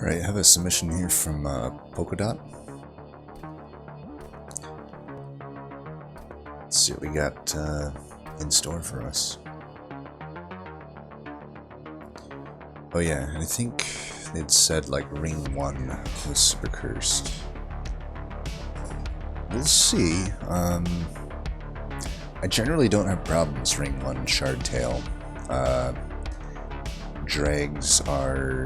Alright, I have a submission here from Polkadot. Let's see what we got in store for us. Oh yeah, and I think they'd said like Ring 1 was super cursed. We'll see. I generally don't have problems Ring 1 Shard Tail. Drags are...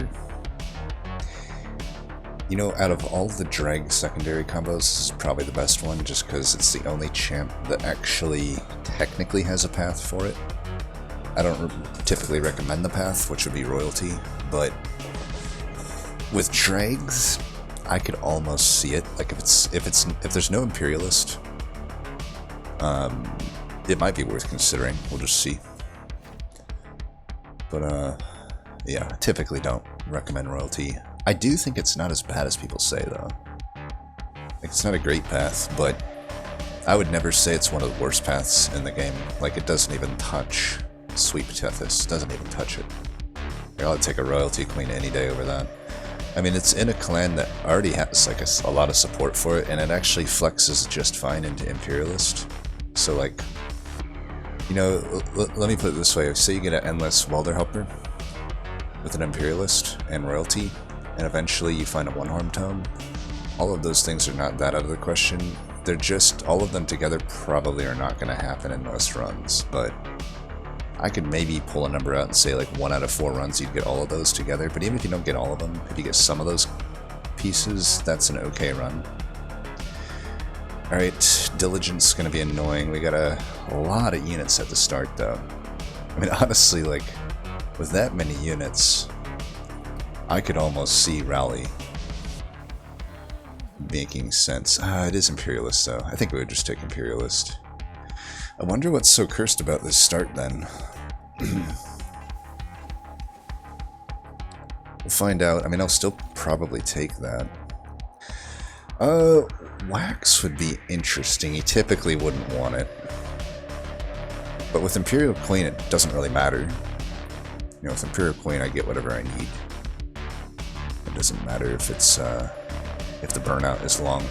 You know, out of all the drag secondary combos, this is probably the best one, just because it's the only champ that actually technically has a path for it. I don't typically recommend the path, which would be royalty, but with drags, I could almost see it. Like if there's no Imperialist, it might be worth considering. We'll just see. But yeah, typically don't recommend royalty. I do think it's not as bad as people say, though. Like, it's not a great path, but I would never say it's one of the worst paths in the game. Like, it doesn't even touch Sweep Tethys. It doesn't even touch it. Like, I'll take a Royalty Queen any day over that. I mean, it's in a clan that already has, like, a lot of support for it, and it actually flexes just fine into Imperialist. So, like, you know, let me put it this way. Say you get an Endless Welder Helper with an Imperialist and Royalty, and eventually you find a one-harm tome. All of those things are not that out of the question. They're just, all of them together probably are not going to happen in most runs, but I could maybe pull a number out and say like 1 out of 4 runs you'd get all of those together, but even if you don't get all of them, if you get some of those pieces, that's an okay run. Alright, Diligence is going to be annoying. We got a lot of units at the start though. I mean, honestly, like, with that many units, I could almost see Rally making sense. It is Imperialist, though. I think we would just take Imperialist. I wonder what's so cursed about this start, then. We'll find out. I mean, I'll still probably take that. Wax would be interesting. You typically wouldn't want it. But with Imperial Queen, it doesn't really matter. You know, with Imperial Queen, I get whatever I need. It doesn't matter if it's if the burnout is long.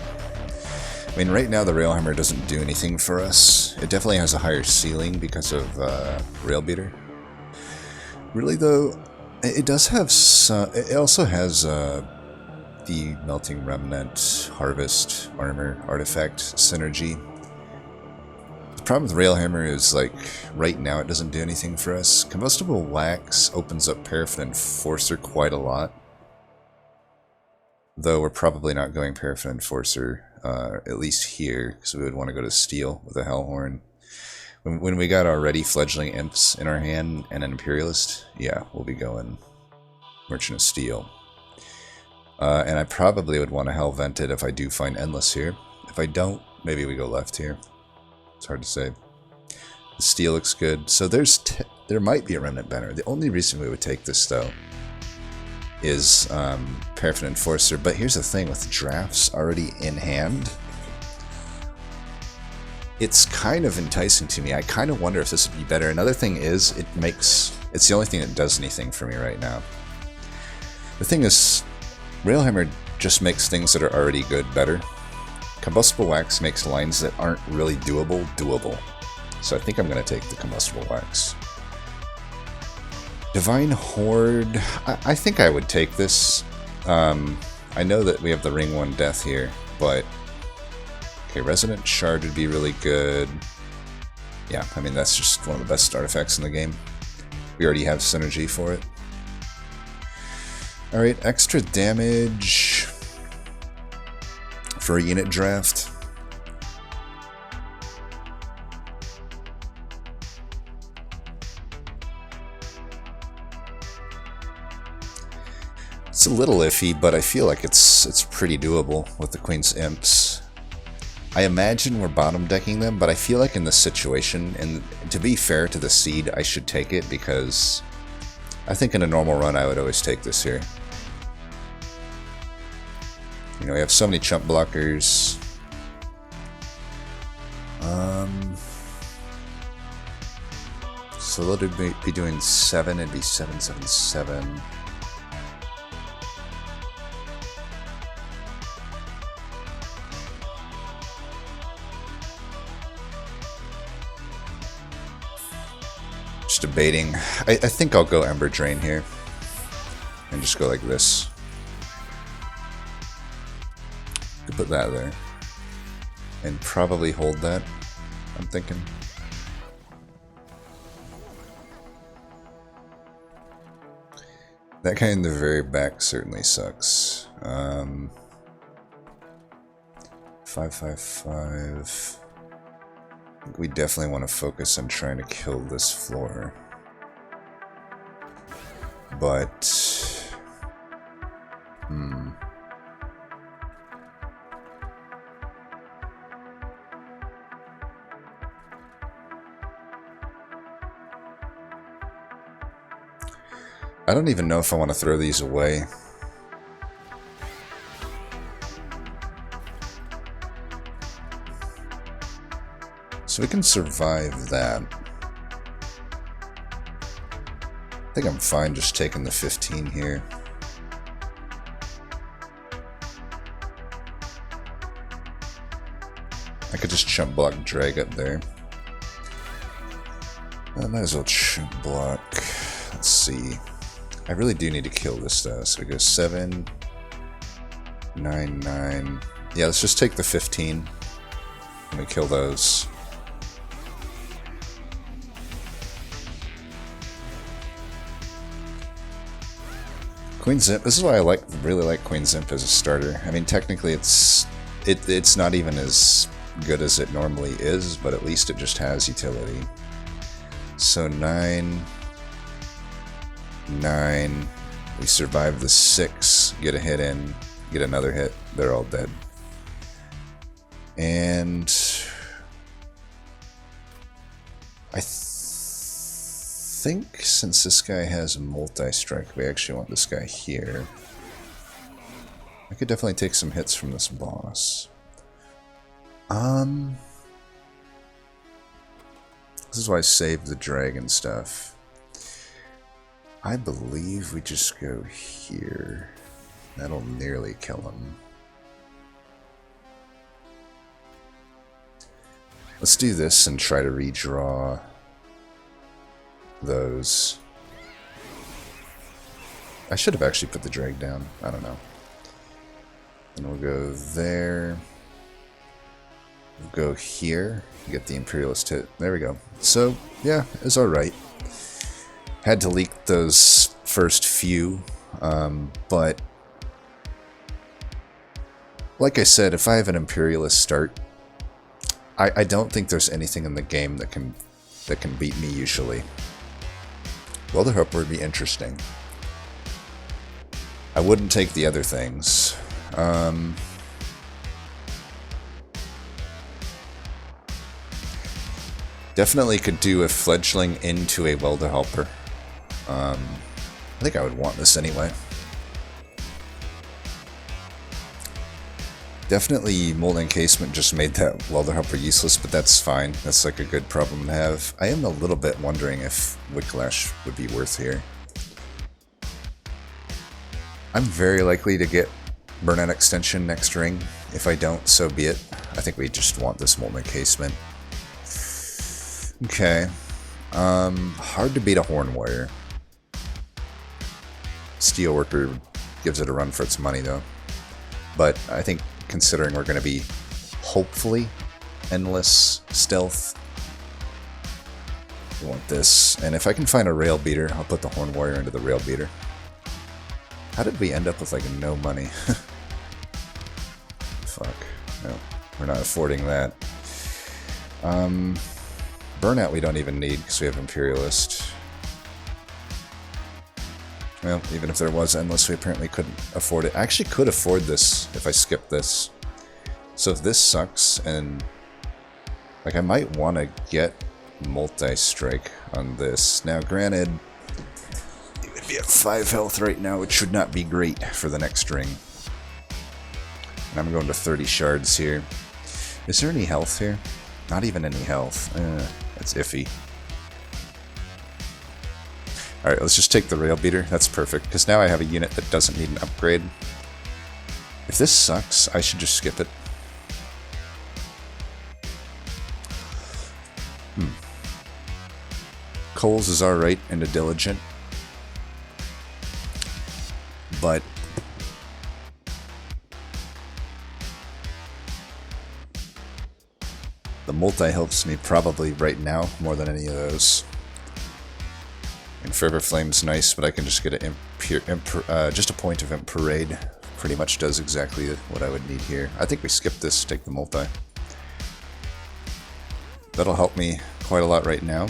I mean, right now the Railhammer doesn't do anything for us. It definitely has a higher ceiling because of Rail Beater. Really though, it does have some. It also has the Melting Remnant, Harvest, Armor, Artifact synergy. The problem with Railhammer is, like, right now it doesn't do anything for us. Combustible Wax opens up Paraffin Enforcer quite a lot. Though we're probably not going Paraffin Enforcer, at least here, because we would want to go to Steel with a Hellhorn. When we got already Fledgling Imps in our hand and an Imperialist, yeah, we'll be going Merchant of Steel. And I probably would want to Hell Vent it if I do find Endless here. If I don't, maybe we go left here. It's hard to say. The Steel looks good. So there might be a Remnant Banner. The only reason we would take this, though, is Paraffin Enforcer. But here's the thing, with drafts already in hand, it's kind of enticing to me. I kind of wonder if this would be better. Another thing is, it's the only thing that does anything for me right now. The thing is, Railhammer just makes things that are already good better. Combustible Wax makes lines that aren't really doable. So I think I'm going to take the Combustible Wax. Divine Horde, I think I would take this. I know that we have the Ring 1 Death here, but... Okay, Resonant Shard would be really good. Yeah, I mean, that's just one of the best artifacts in the game. We already have synergy for it. Alright, extra damage for a unit draft. It's a little iffy, but I feel like it's pretty doable with the Queen's Imps. I imagine we're bottom decking them, but I feel like in this situation, and to be fair to the seed, I should take it because I think in a normal run I would always take this here. You know, we have so many chump blockers. So they'll be doing 7, it'd be 777. Just debating. I think I'll go Ember Drain here. And just go like this. Could put that there. And probably hold that, I'm thinking. That guy in the very back certainly sucks. 555. I think we definitely want to focus on trying to kill this floor. But... I don't even know if I want to throw these away. So we can survive that. I think I'm fine just taking the 15 here. I could just chump block drag up there. I might as well chump block. Let's see. I really do need to kill this though. So we go 7, 9, 9. Yeah, let's just take the 15. And we kill those. Queen Zimp. This is why I really like Queen Zimp as a starter. I mean, technically, it's not even as good as it normally is, but at least it just has utility. So 9, 9. We survive the 6. Get a hit in. Get another hit. They're all dead. And I think since this guy has multi-strike, we actually want this guy here. I could definitely take some hits from this boss. This is why I saved the dragon stuff. I believe we just go here. That'll nearly kill him. Let's do this and try to redraw those. I should have actually put the drag down. I don't know. And we'll go there. We'll go here. Get the Imperialist hit. There we go. So, yeah, it's alright. Had to leak those first few, but like I said, if I have an Imperialist start, I don't think there's anything in the game that can beat me usually. Welder Hopper would be interesting. I wouldn't take the other things. Definitely could do a fledgling into a Welder Helper. I think I would want this anyway. Definitely Mold Encasement just made that Welder Helper useless, but that's fine. That's like a good problem to have. I am a little bit wondering if Whiplash would be worth here. I'm very likely to get Burnout Extension next ring. If I don't, so be it. I think we just want this Mold Encasement. Okay. Hard to beat a Horn Warrior. Steelworker gives it a run for its money, though. But I think, considering we're going to be, hopefully, endless stealth, we want this. And if I can find a Rail Beater, I'll put the Horn Warrior into the Rail Beater. How did we end up with, like, no money? Fuck. No, we're not affording that. Burnout we don't even need because we have Imperialist. Well, even if there was Endless, we apparently couldn't afford it. I actually could afford this if I skipped this. So if this sucks, and like I might want to get multi-strike on this. Now granted, it would be at 5 health right now, which should not be great for the next ring. And I'm going to 30 shards here. Is there any health here? Not even any health. That's iffy. Alright, let's just take the Rail Beater. That's perfect, because now I have a unit that doesn't need an upgrade. If this sucks, I should just skip it. Coles is alright into Diligent. But the multi helps me probably right now more than any of those. And Fervor Flame's nice, but I can just get just a point of Imp Parade. Pretty much does exactly what I would need here. I think we skip this, take the multi. That'll help me quite a lot right now.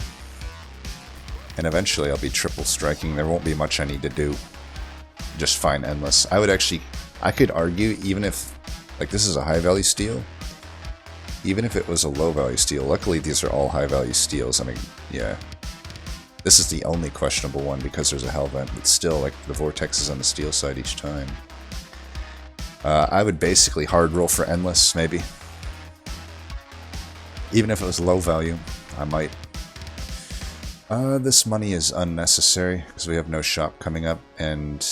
And eventually I'll be triple striking. There won't be much I need to do. Just find Endless. I could argue, even if, like, this is a high value steal, even if it was a low value steal. Luckily these are all high value steals. I mean, yeah. This is the only questionable one because there's a Hell Vent, but still, like, the Vortex is on the steal side each time. I would basically hard roll for Endless, maybe. Even if it was low value, I might. This money is unnecessary because we have no shop coming up, and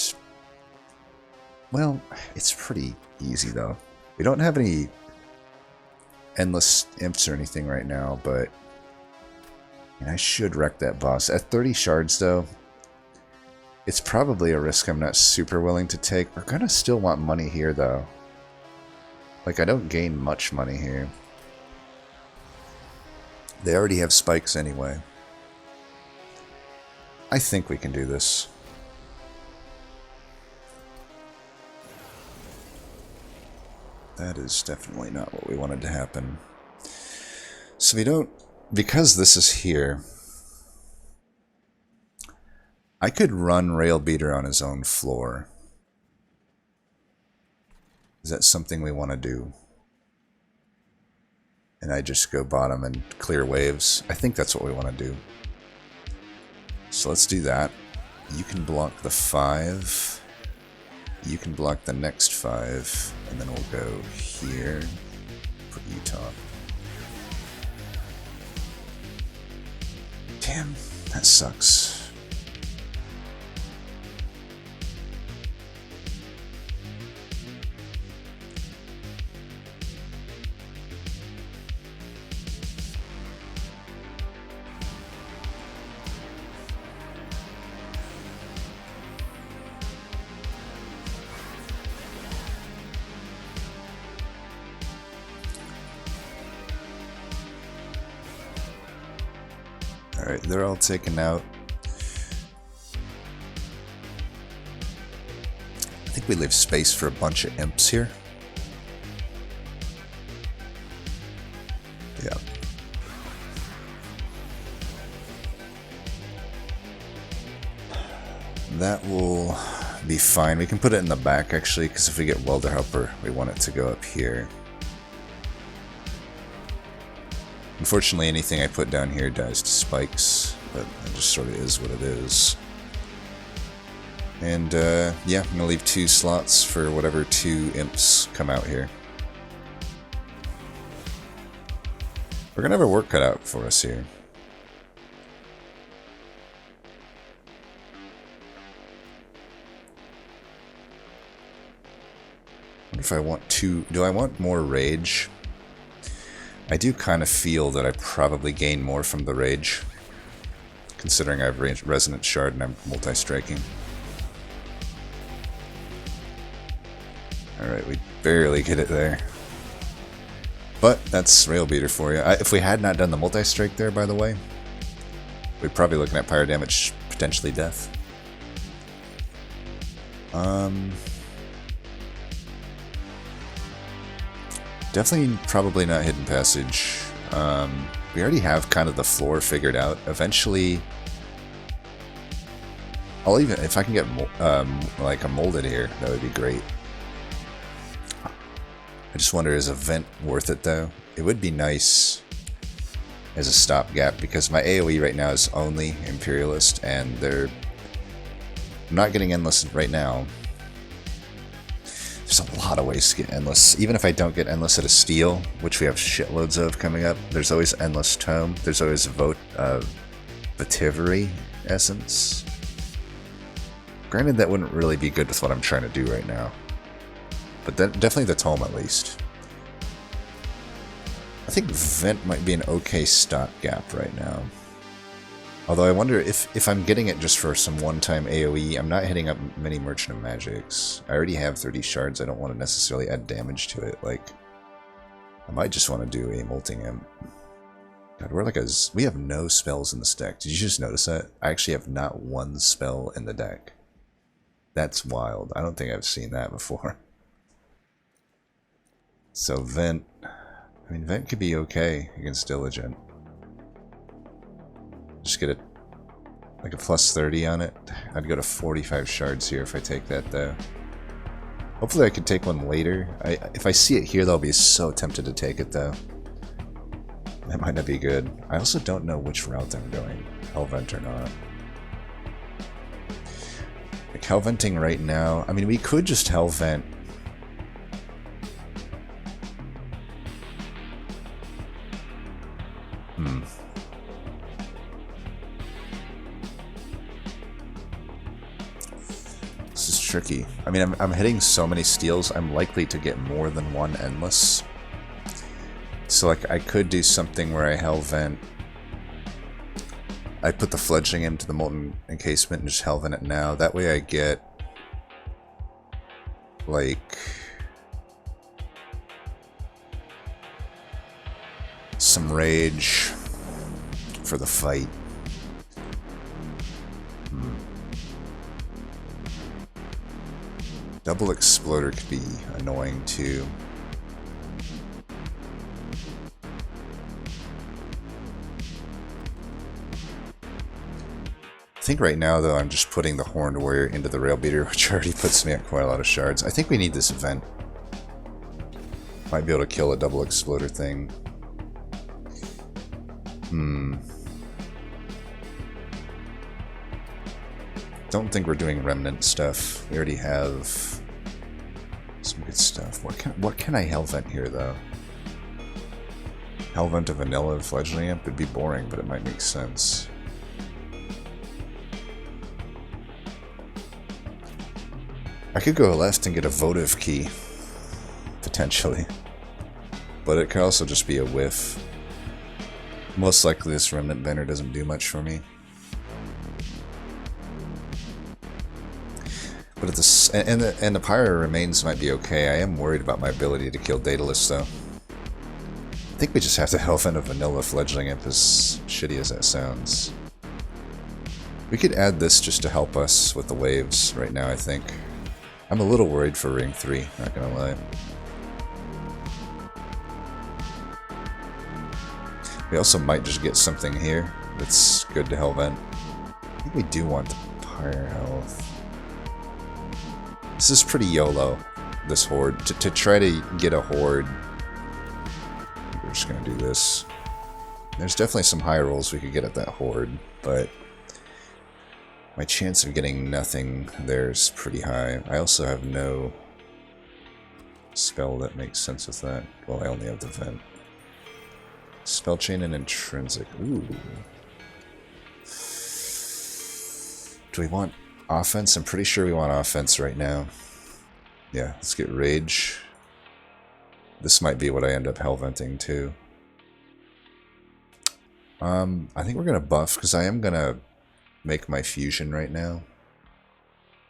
well, it's pretty easy though. We don't have any Endless Imps or anything right now, but I should wreck that boss. At 30 shards though, it's probably a risk I'm not super willing to take. We're gonna still want money here though. Like, I don't gain much money here. They already have spikes anyway. I think we can do this. That is definitely not what we wanted to happen. So we don't... Because this is here, I could run Rail Beater on his own floor. Is that something we want to do? And I just go bottom and clear waves. I think that's what we want to do. So let's do that. You can block the 5. You can block the next 5. And then we'll go here. Put you top. Damn, that sucks. Alright, they're all taken out. I think we leave space for a bunch of imps here. Yeah. That will be fine. We can put it in the back actually, because if we get Welder Helper, we want it to go up here. Unfortunately, anything I put down here dies to spikes, but it just sort of is what it is. And, yeah, I'm going to leave 2 slots for whatever 2 imps come out here. We're going to have our work cut out for us here. I wonder if I want to... Do I want more rage? I do kind of feel that I probably gain more from the rage, considering I have Resonant Shard and I'm multi-striking. Alright, we barely get it there. But that's Rail Beater for you. If we had not done the multi-strike there, by the way, we'd probably be looking at pyro damage, potentially death. Definitely probably not Hidden Passage. We already have kind of the floor figured out. Eventually, I'll even, if I can get like a molded here, that would be great. I just wonder, is a vent worth it though? It would be nice as a stopgap because my AoE right now is only Imperialist, and I'm not getting Endless right now. There's a lot of ways to get Endless. Even if I don't get Endless at a steal, which we have shitloads of coming up, there's always Endless Tome. There's always Vetivery Essence. Granted, that wouldn't really be good with what I'm trying to do right now. But definitely the Tome at least. I think Vent might be an okay stopgap right now. Although I wonder if I'm getting it just for some one-time AoE, I'm not hitting up many Merchant of Magics. I already have 30 shards, I don't want to necessarily add damage to it. Like, I might just want to do a Molting Imp. God, we're like we have no spells in this deck. Did you just notice that? I actually have not one spell in the deck. That's wild. I don't think I've seen that before. So Vent, I mean, Vent could be okay against Diligent. Just get like a plus 30 on it. I'd go to 45 shards here if I take that, though. Hopefully I could take one later. If I see it here, though, I'll be so tempted to take it, though. That might not be good. I also don't know which route I'm going. Hellvent or not. Like, Hellventing right now... I mean, we could just Hellvent... This is tricky. I mean, I'm hitting so many steals, I'm likely to get more than one Endless. So, like, I could do something where I Hellvent. I put the Fledgling into the Molten Encasement and just Hellvent it now. That way I get, like, some rage for the fight. Double Exploder could be annoying, too. I think right now, though, I'm just putting the Horned Warrior into the Rail Beater, which already puts me at quite a lot of shards. I think we need this event. Might be able to kill a Double Exploder thing. Don't think we're doing Remnant stuff. We already have some good stuff. What can I Hellvent here, though? Hellvent a Vanilla Fledgling Imp would be boring, but it might make sense. I could go left and get a Votive Key, potentially. But it could also just be a whiff. Most likely this Remnant Banner doesn't do much for me. But at and the Pyro Remains might be okay. I am worried about my ability to kill Daedalus, though. I think we just have to Hellvent a Vanilla Fledgling Imp, as shitty as that sounds. We could add this just to help us with the waves right now, I think. I'm a little worried for Ring 3, not gonna lie. We also might just get something here that's good to Hellvent. I think we do want the Pyre Health. This is pretty YOLO, this Horde. To try to get a Horde, we're just gonna do this. There's definitely some high rolls we could get at that Horde, but my chance of getting nothing there is pretty high. I also have no spell that makes sense with that. Well, I only have the Vent. Spell Chain and Intrinsic. Ooh. Do we want offense? I'm pretty sure we want offense right now. Yeah, let's get Rage. This might be what I end up Hellventing too. I think we're gonna buff, because I am gonna make my fusion right now.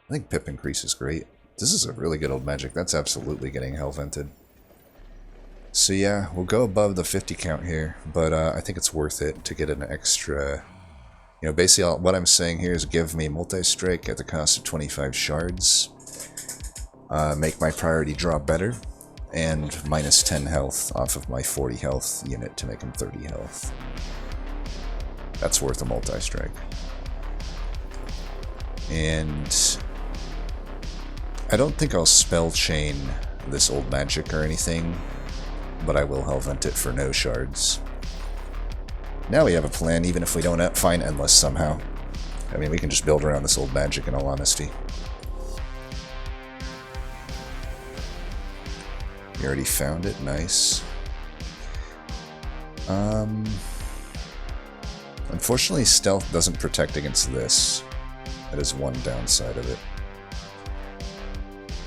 I think Pip Increase is great. This is a really good old magic. That's absolutely getting Hellvented. So yeah, we'll go above the 50 count here, but I think it's worth it to get an extra... You know, basically what I'm saying here is give me Multi-Strike at the cost of 25 shards, make my priority draw better, and minus 10 health off of my 40 health unit to make him 30 health. That's worth a Multi-Strike. And I don't think I'll Spell Chain this old magic or anything, but I will Hellvent it for no shards. Now we have a plan, even if we don't find Endless somehow. I mean, we can just build around this old magic, in all honesty. We already found it, nice. Unfortunately, stealth doesn't protect against this. That is one downside of it.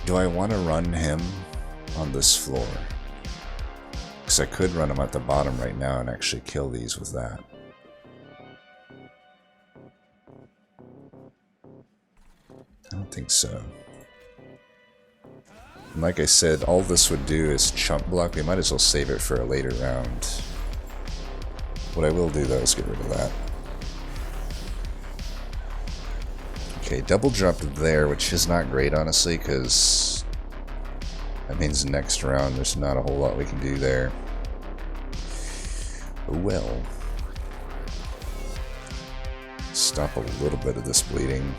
Do I want to run him on this floor? Because I could run him at the bottom right now and actually kill these with that. think so. And like I said, all this would do is chump block. We might as well save it for a later round. What I will do though is get rid of that. Okay, double drop there, which is not great honestly, because that means next round there's not a whole lot we can do there. Oh well. Stop a little bit of this bleeding.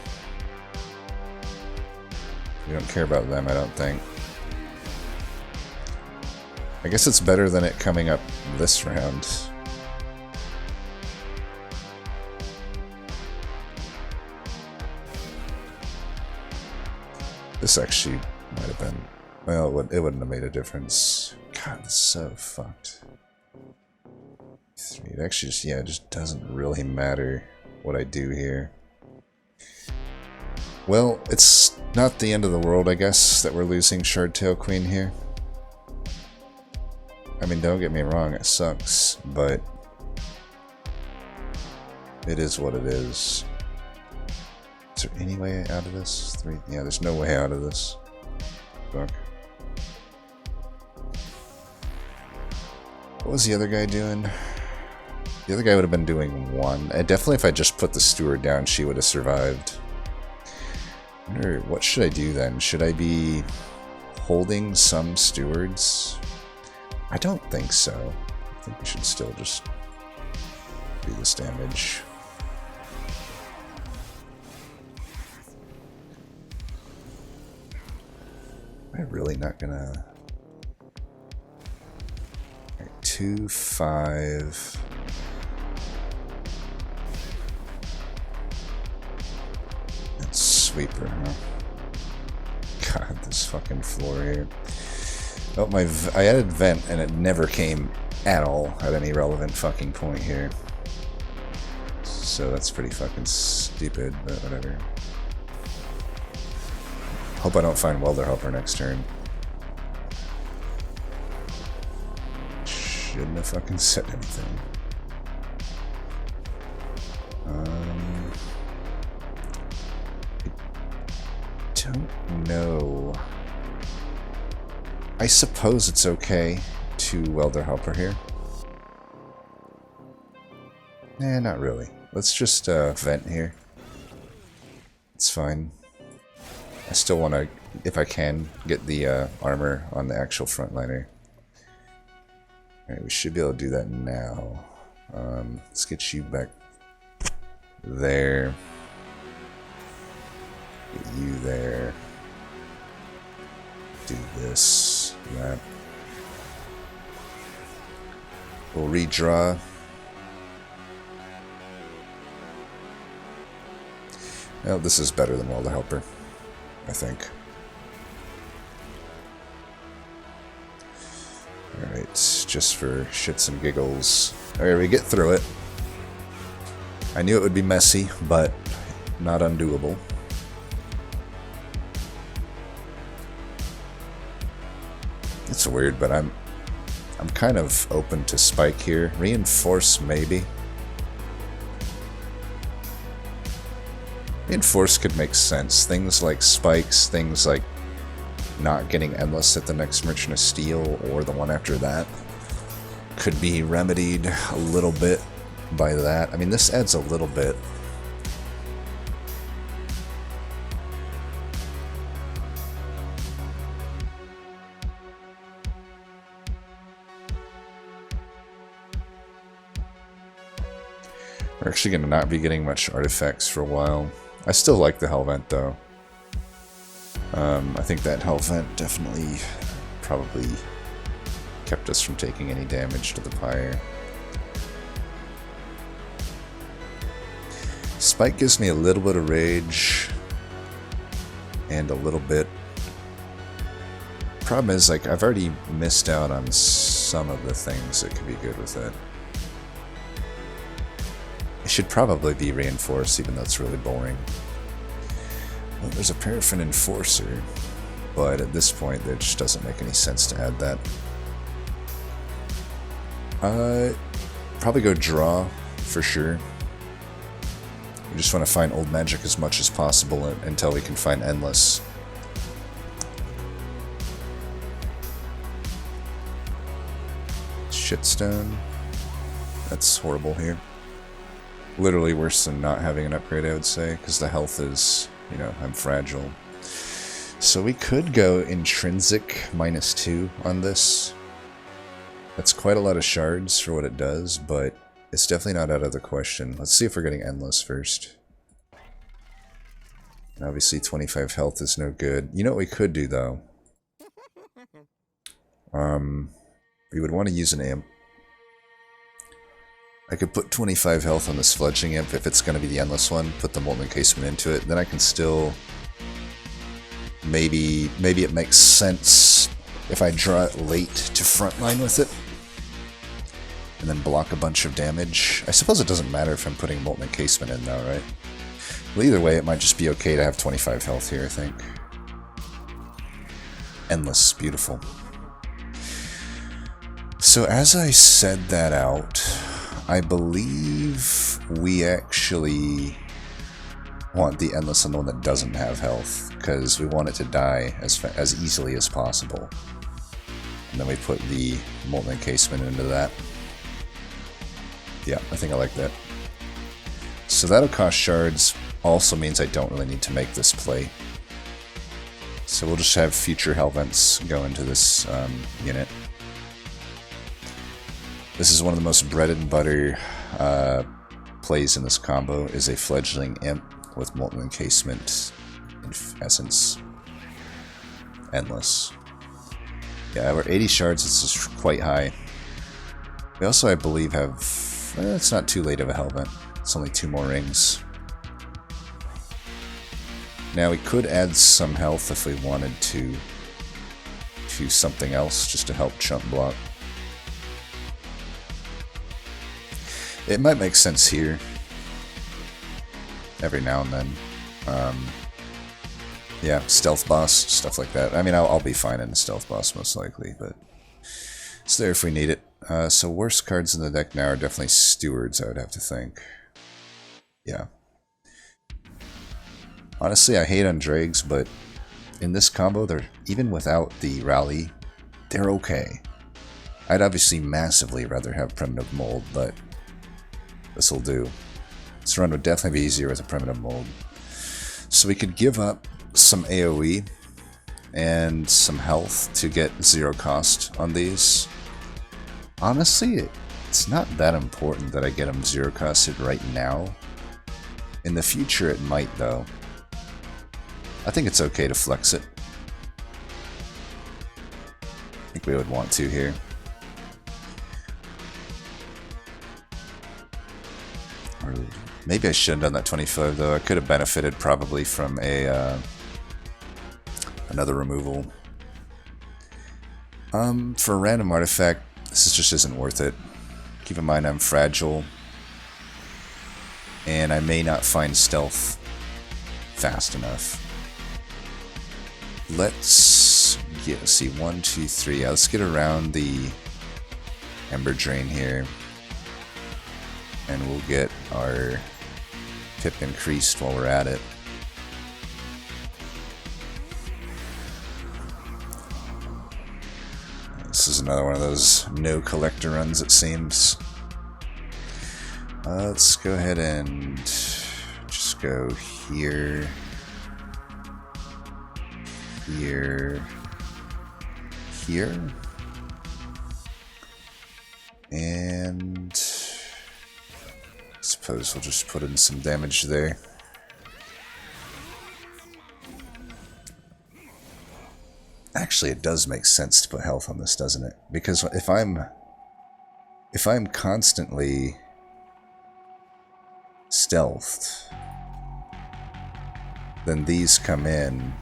We don't care about them, I don't think. I guess it's better than it coming up this round. This actually might have been... Well, it wouldn't have made a difference. God, this is so fucked. It actually just, yeah, it just doesn't really matter what I do here. Well, it's not the end of the world, I guess, that we're losing Shardtail Queen here. I mean, don't get me wrong, it sucks, but it is what it is. Is there any way out of this? Yeah, there's no way out of this. Fuck. What was the other guy doing? The other guy would have been doing one. Definitely if I just put the steward down, she would have survived. I wonder, what should I do then? Should I be holding some stewards? I don't think so. I think we should still just do this damage. Am I really not gonna... Alright, 2, 5... Sweeper, huh? God, this fucking floor here. Oh, I added vent and it never came at all at any relevant fucking point here. So that's pretty fucking stupid, but whatever. Hope I don't find Welder Helper next turn. Shouldn't have fucking said anything. Don't know. I suppose it's okay to Welder Helper here. Eh, not really. Let's just vent here. It's fine. I still want to, if I can, get the armor on the actual frontliner. Alright, we should be able to do that now. Let's get you back there. Get you there. Do this, that. We'll redraw. Well, this is better than Welder Helper, I think. Alright, just for shits and giggles. Alright, we get through it. I knew it would be messy, but not undoable. It's weird, but I'm kind of open to spike here. Reinforce, maybe. Reinforce could make sense. Things like spikes, things like not getting endless at the next Merchant of Steel or the one after that could be remedied a little bit by that. I mean, this adds a little bit. We're actually going to not be getting much artifacts for a while. I still like the Hellvent though. I think that Hellvent definitely probably kept us from taking any damage to the pyre. Spike gives me a little bit of rage and a little bit. Problem is, like, I've already missed out on some of the things that could be good with it. It should probably be reinforced, even though it's really boring. Well, there's a Paraffin Enforcer, but at this point, it just doesn't make any sense to add that. Probably go draw, for sure. We just want to find old magic as much as possible until we can find endless. Shitstone. That's horrible here. Literally worse than not having an upgrade, I would say, because the health is, you know, I'm fragile. So we could go intrinsic -2 on this. That's quite a lot of shards for what it does, but it's definitely not out of the question. Let's see if we're getting endless first. And obviously 25 health is no good. You know what we could do, though? We would want to use an imp. I could put 25 health on this fledgling imp if it's going to be the endless one, put the molten encasement into it, then I can still... Maybe it makes sense if I draw it late to frontline with it. And then block a bunch of damage. I suppose it doesn't matter if I'm putting molten encasement in though, right? Well, either way, it might just be okay to have 25 health here, I think. Endless, beautiful. So as I said that out, I believe we actually want the endless on the one that doesn't have health, because we want it to die as easily as possible. And then we put the molten encasement into that. Yeah, I think I like that. So that'll cost shards, also means I don't really need to make this play. So we'll just have future hell vents go into this unit. This is one of the most bread and butter plays in this combo, is a fledgling imp with molten encasement in essence. Endless. Yeah, we're 80 shards, this is quite high. We also, I believe, have... it's not too late of a hell vent. It's only 2 more rings. Now we could add some health if we wanted to something else, just to help chump block. It might make sense here, every now and then. Yeah, stealth boss, stuff like that. I mean, I'll be fine in the stealth boss most likely, but it's there if we need it. So worst cards in the deck now are definitely stewards, I would have to think. Yeah. Honestly, I hate on Dregs, but in this combo, they're even without the rally, they're okay. I'd obviously massively rather have Primitive Mold, but this'll do. This run would definitely be easier with a Primitive Mold. So we could give up some AoE and some health to get 0 cost on these. Honestly, it's not that important that I get them 0 costed right now. In the future it might though. I think it's okay to flex it. I think we would want to here. Or maybe I shouldn't have done that 25 though. I could have benefited probably from a another removal. For a random artifact, this just isn't worth it. Keep in mind I'm fragile, and I may not find stealth fast enough. Let's get, see, 1, 2, 3. Yeah, let's get around the Ember Drain here, and we'll get our pip increased while we're at it. This is another one of those no collector runs, it seems. Let's go ahead and just go here, here, here, and I suppose we'll just put in some damage there. Actually, it does make sense to put health on this, doesn't it? Because if I'm constantly stealthed, then these come in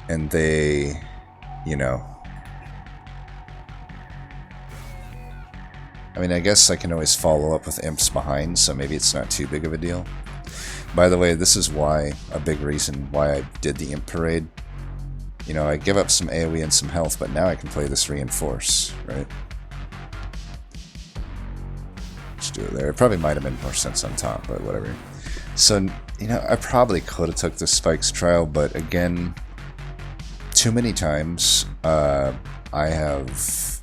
and they, you know, I mean, I guess I can always follow up with imps behind, so maybe it's not too big of a deal. By the way, this is why, a big reason why I did the imp parade. You know, I give up some AoE and some health, but now I can play this reinforce, right? Just do it there. It probably might have made more sense on top, but whatever. So, you know, I probably could have took the Spikes trial, but again, too many times I have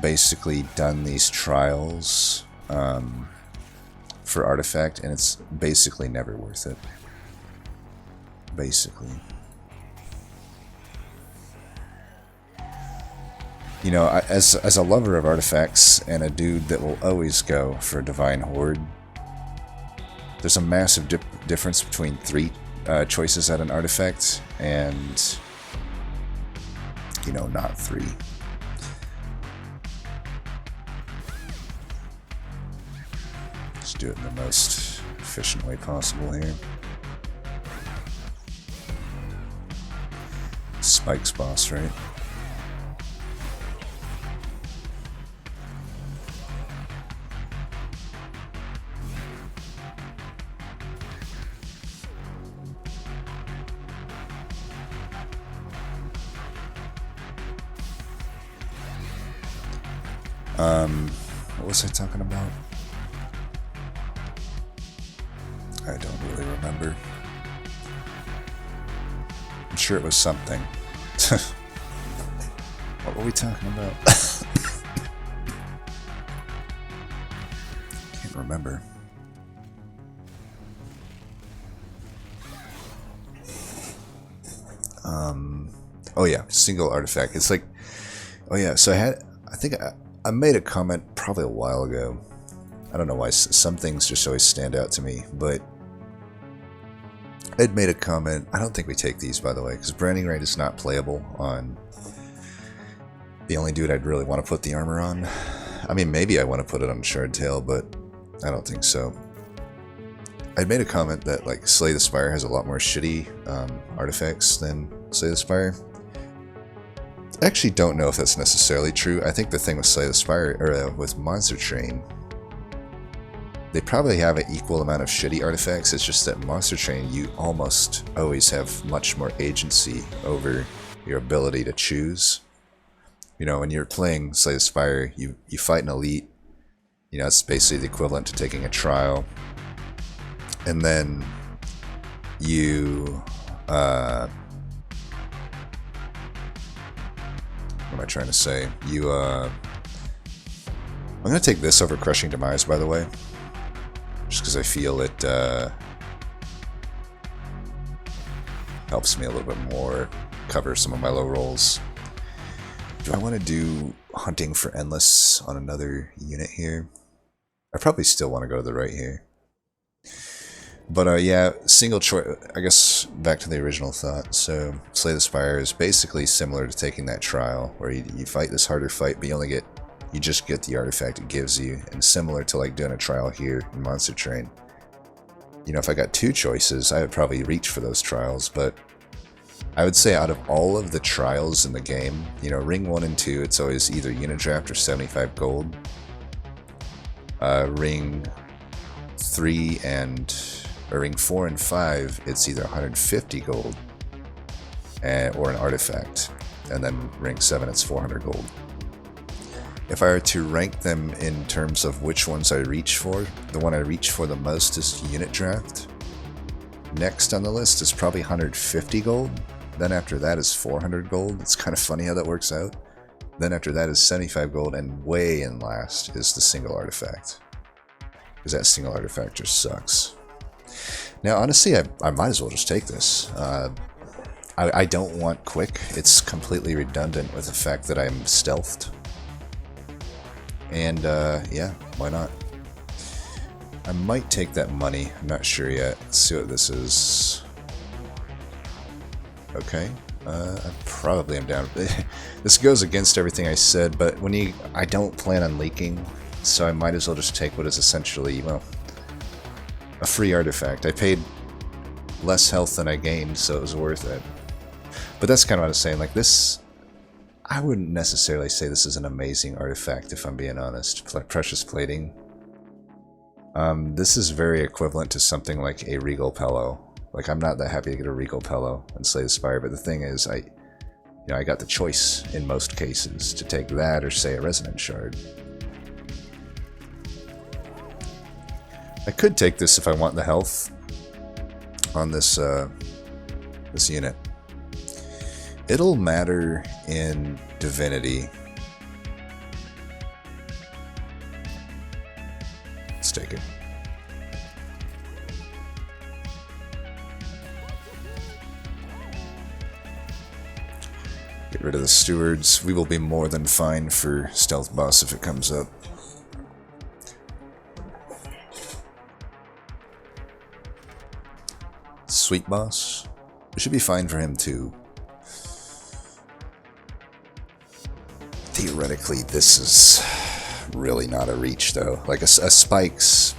basically done these trials for Artifact, and it's basically never worth it. Basically. You know, as a lover of artifacts and a dude that will always go for Divine Horde, there's a massive difference between 3 choices at an artifact and, you know, not 3. Let's do it in the most efficient way possible here. Spikes boss, right? What was I talking about? I don't really remember. I'm sure it was something. What were we talking about? Can't remember. Oh yeah, single artifact. It's like, oh yeah, so I think I made a comment probably a while ago. I don't know why some things just always stand out to me, but I'd made a comment. I don't think we take these, by the way, because Branding Right is not playable on the only dude I'd really want to put the armor on. I mean, maybe I want to put it on Shard Tail, but I don't think so. I'd made a comment that, like, Slay the Spire has a lot more shitty artifacts than Slay the Spire. I actually don't know if that's necessarily true. I think the thing with Slay the Spire, or with Monster Train, they probably have an equal amount of shitty artifacts. It's just that Monster Train, you almost always have much more agency over your ability to choose. You know, when you're playing Slay the Spire, you fight an elite. You know, it's basically the equivalent to taking a trial. And then you... what am I trying to say? I'm going to take this over Crushing Demise, by the way. Just because I feel it helps me a little bit more cover some of my low rolls. Do I want to do Hunting for Endless on another unit here? I probably still want to go to the right here. But yeah, single choice, I guess back to the original thought. So Slay the Spire is basically similar to taking that trial, where you fight this harder fight, but you just get the artifact it gives you, and similar to like doing a trial here in Monster Train. You know, if I got 2 choices, I would probably reach for those trials, but I would say out of all of the trials in the game, you know, Ring 1 and 2, it's always either unit draft or 75 gold. Ring 3 and... or Ring 4 and 5, it's either 150 gold or an artifact. And then Ring 7, it's 400 gold. If I were to rank them in terms of which ones I reach for, the one I reach for the most is unit draft. Next on the list is probably 150 gold. Then after that is 400 gold. It's kind of funny how that works out. Then after that is 75 gold, and way in last is the single artifact. Because that single artifact just sucks. Now, honestly, I might as well just take this. I don't want quick. It's completely redundant with the fact that I'm stealthed. And, yeah, why not? I might take that money. I'm not sure yet. Let's see what this is. Okay. I probably am down. This goes against everything I said, but I don't plan on leaking, so I might as well just take what is essentially, well, a free artifact. I paid less health than I gained, so it was worth it. But that's kind of what I was saying. Like this, I wouldn't necessarily say this is an amazing artifact, if I'm being honest. Precious Plating. This is very equivalent to something like a Regal Pillow. Like, I'm not that happy to get a Regal Pillow and Slay the Spire, but the thing is, I got the choice in most cases to take that or, say, a Resonant Shard. I could take this if I want the health on this this unit. It'll matter in Divinity. Let's take it. Get rid of the stewards. We will be more than fine for stealth boss if it comes up. Sweet boss? It should be fine for him too. Theoretically, this is really not a reach though. Like a spikes,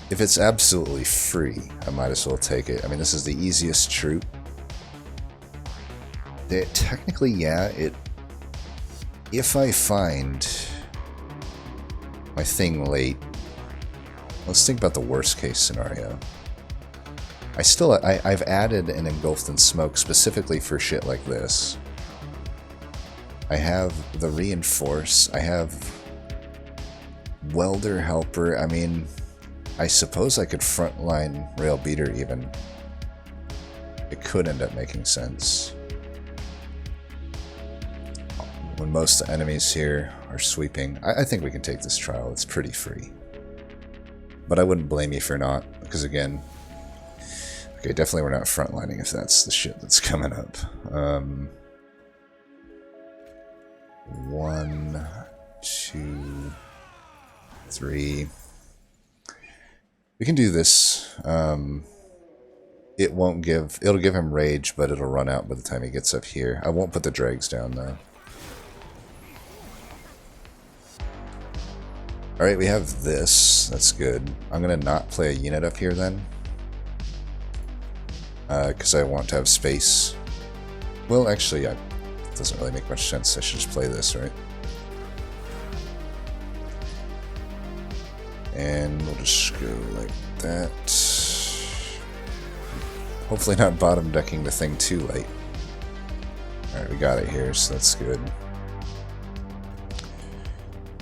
if it's absolutely free, I might as well take it. I mean, this is the easiest troop. Technically, yeah, if I find my thing late, let's think about the worst case scenario. I've added an engulfed in smoke specifically for shit like this. I have the reinforce, I have welder helper. I mean, I suppose I could frontline rail beater even. It could end up making sense. When most enemies here are sweeping, I think we can take this trial. It's pretty free. But I wouldn't blame you for not, because again, okay, definitely we're not frontlining if that's the shit that's coming up. 1, 2, 3. We can do this. It'll give him rage, but it'll run out by the time he gets up here. I won't put the dregs down though. Alright, we have this. That's good. I'm gonna not play a unit up here then. Because I want to have space. Well, actually, it doesn't really make much sense. I should just play this, right? And we'll just go like that. Hopefully not bottom decking the thing too late. Alright, we got it here, so that's good.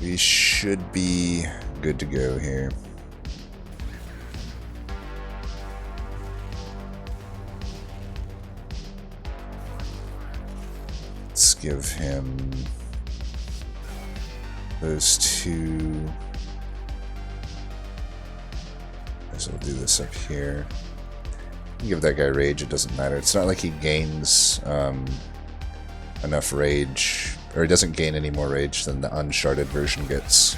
We should be good to go here. Let's give him those two. So we'll do this up here. Give that guy rage, it doesn't matter. It's not like he gains enough rage, or he doesn't gain any more rage than the uncharted version gets.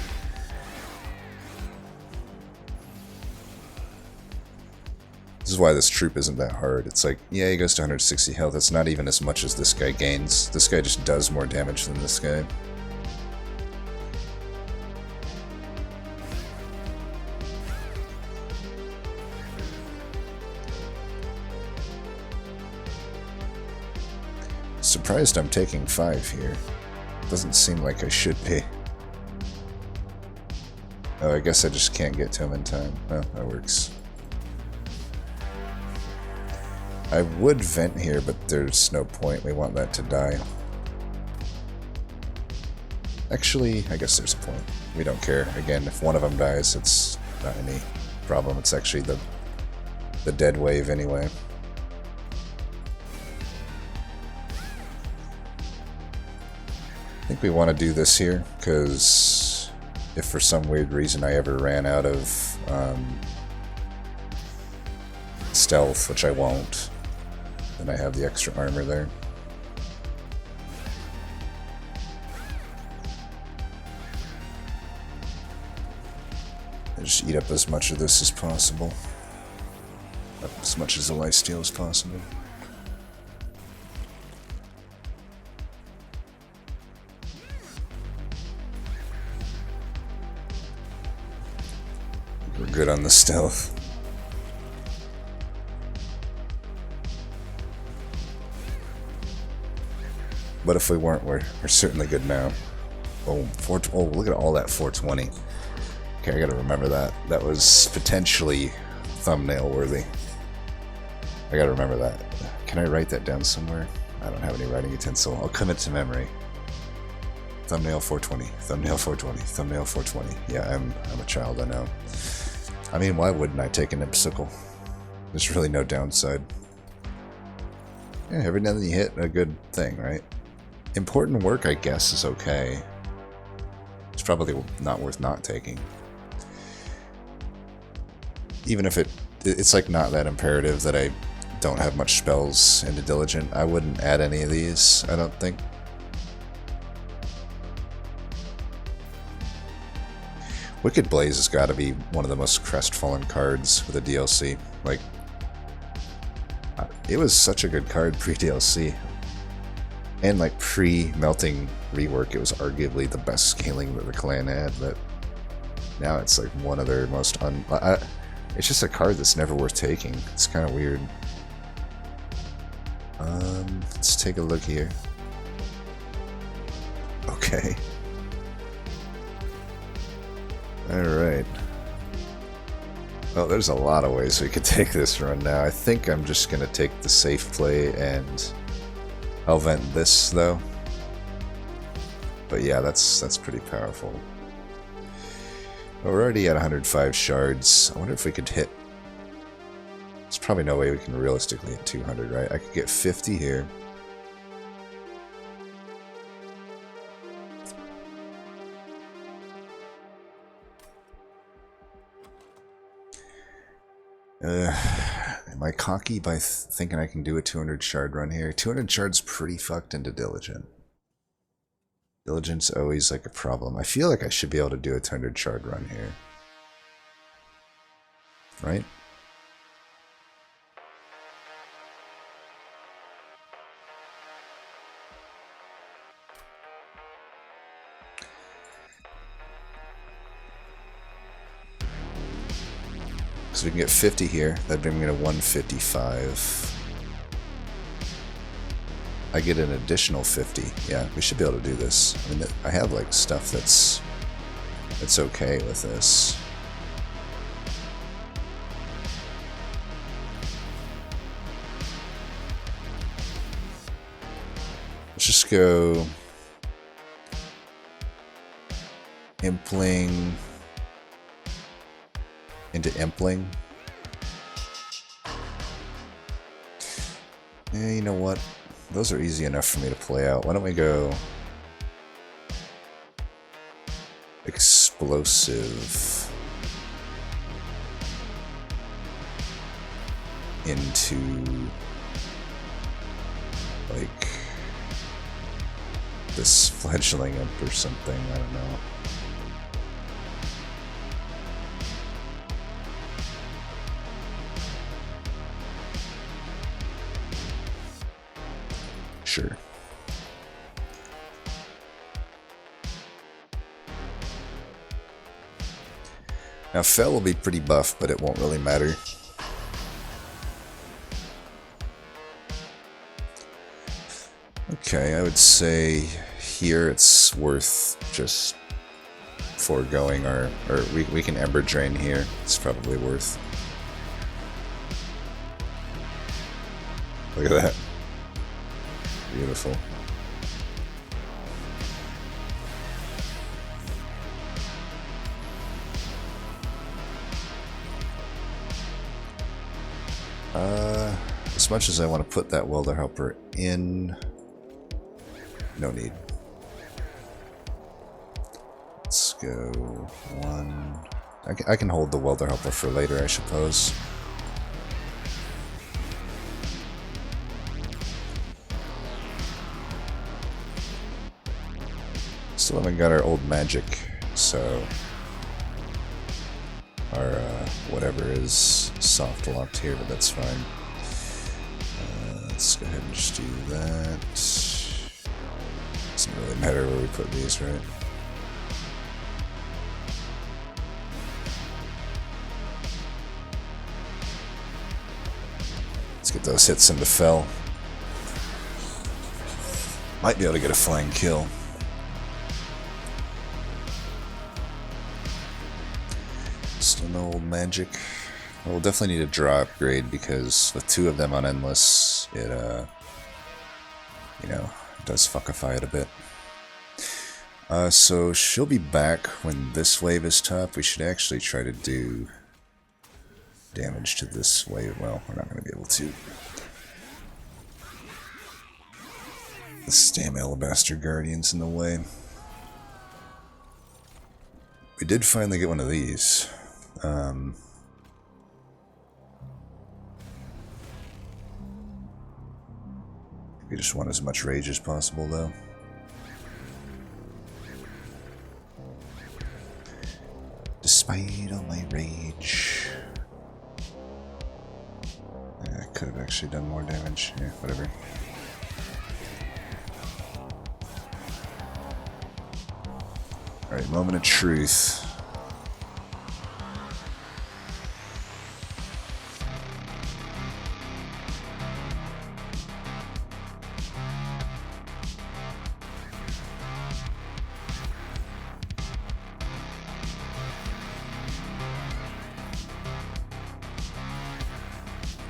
This is why this troop isn't that hard. It's like, yeah, he goes to 160 health. It's not even as much as this guy gains. This guy just does more damage than this guy. Surprised I'm taking 5 here. Doesn't seem like I should be. Oh, I guess I just can't get to him in time. Oh, that works. I would vent here, but there's no point. We want that to die. Actually, I guess there's a point. We don't care. Again, if one of them dies, it's not any problem. It's actually the dead wave anyway. I think we want to do this here, because if for some weird reason I ever ran out of stealth, which I won't, then I have the extra armor there. Just eat up as much of this as possible. As much as the lifesteal as possible. We're good on the stealth. But if we weren't, we're certainly good now. Oh, look at all that 420. Okay, I gotta remember that. That was potentially thumbnail worthy. I gotta remember that. Can I write that down somewhere? I don't have any writing utensil. I'll commit to memory. Thumbnail 420. Thumbnail 420. Thumbnail 420. Yeah, I'm a child, I know. I mean, why wouldn't I take an Ipsicle? There's really no downside. Yeah, every now and then you hit a good thing, right? Important work, I guess, is okay. It's probably not worth not taking. Even if it's like not that imperative that I don't have much spells into Diligent. I wouldn't add any of these, I don't think. Wicked Blaze has got to be one of the most crestfallen cards with a DLC. Like, it was such a good card pre-DLC. And like pre-melting rework, it was arguably the best scaling that the clan had, but now it's like one of their most it's just a card that's never worth taking. It's kind of weird. Let's take a look here. Okay. Alright. Well, there's a lot of ways we could take this run now. I think I'm just going to take the safe play and I'll vent this, though. But yeah, that's pretty powerful. We're already at 105 shards. I wonder if we could hit... There's probably no way we can realistically hit 200, right? I could get 50 here. Am I cocky by thinking I can do a 200 shard run here? 200 shards pretty fucked into Diligent. Diligent's always like a problem. I feel like I should be able to do a 200 shard run here. Right? So we can get 50 here. That'd bring me to 155. I get an additional 50. Yeah, we should be able to do this. I mean, I have like stuff that's okay with this. Let's just go Impling into Impling. Yeah, you know what? Those are easy enough for me to play out. Why don't we go Explosive into like this Fledgling Imp or something, I don't know. Sure. Now Fel will be pretty buff, but it won't really matter. Okay, I would say here it's worth just foregoing or we can Ember Drain here. It's probably worth. Look at that. Beautiful. As much as I want to put that Welder Helper in, no need. Let's go one. I can hold the Welder Helper for later, I suppose. Still haven't got our old magic, so our whatever is soft locked here, but that's fine. Let's go ahead and just do that. Doesn't really matter where we put these, right? Let's get those hits into Fel. Might be able to get a flying kill. Still no old magic. We'll definitely need a draw upgrade because with two of them on Endless, it, you know, does fuckify it a bit. So she'll be back when this wave is top. We should actually try to do damage to this wave. Well, we're not going to be able to. This damn Alabaster Guardian's in the way. We did finally get one of these. We just want as much rage as possible, though. Despite all my rage. I could have actually done more damage. Yeah, whatever. Alright, moment of truth.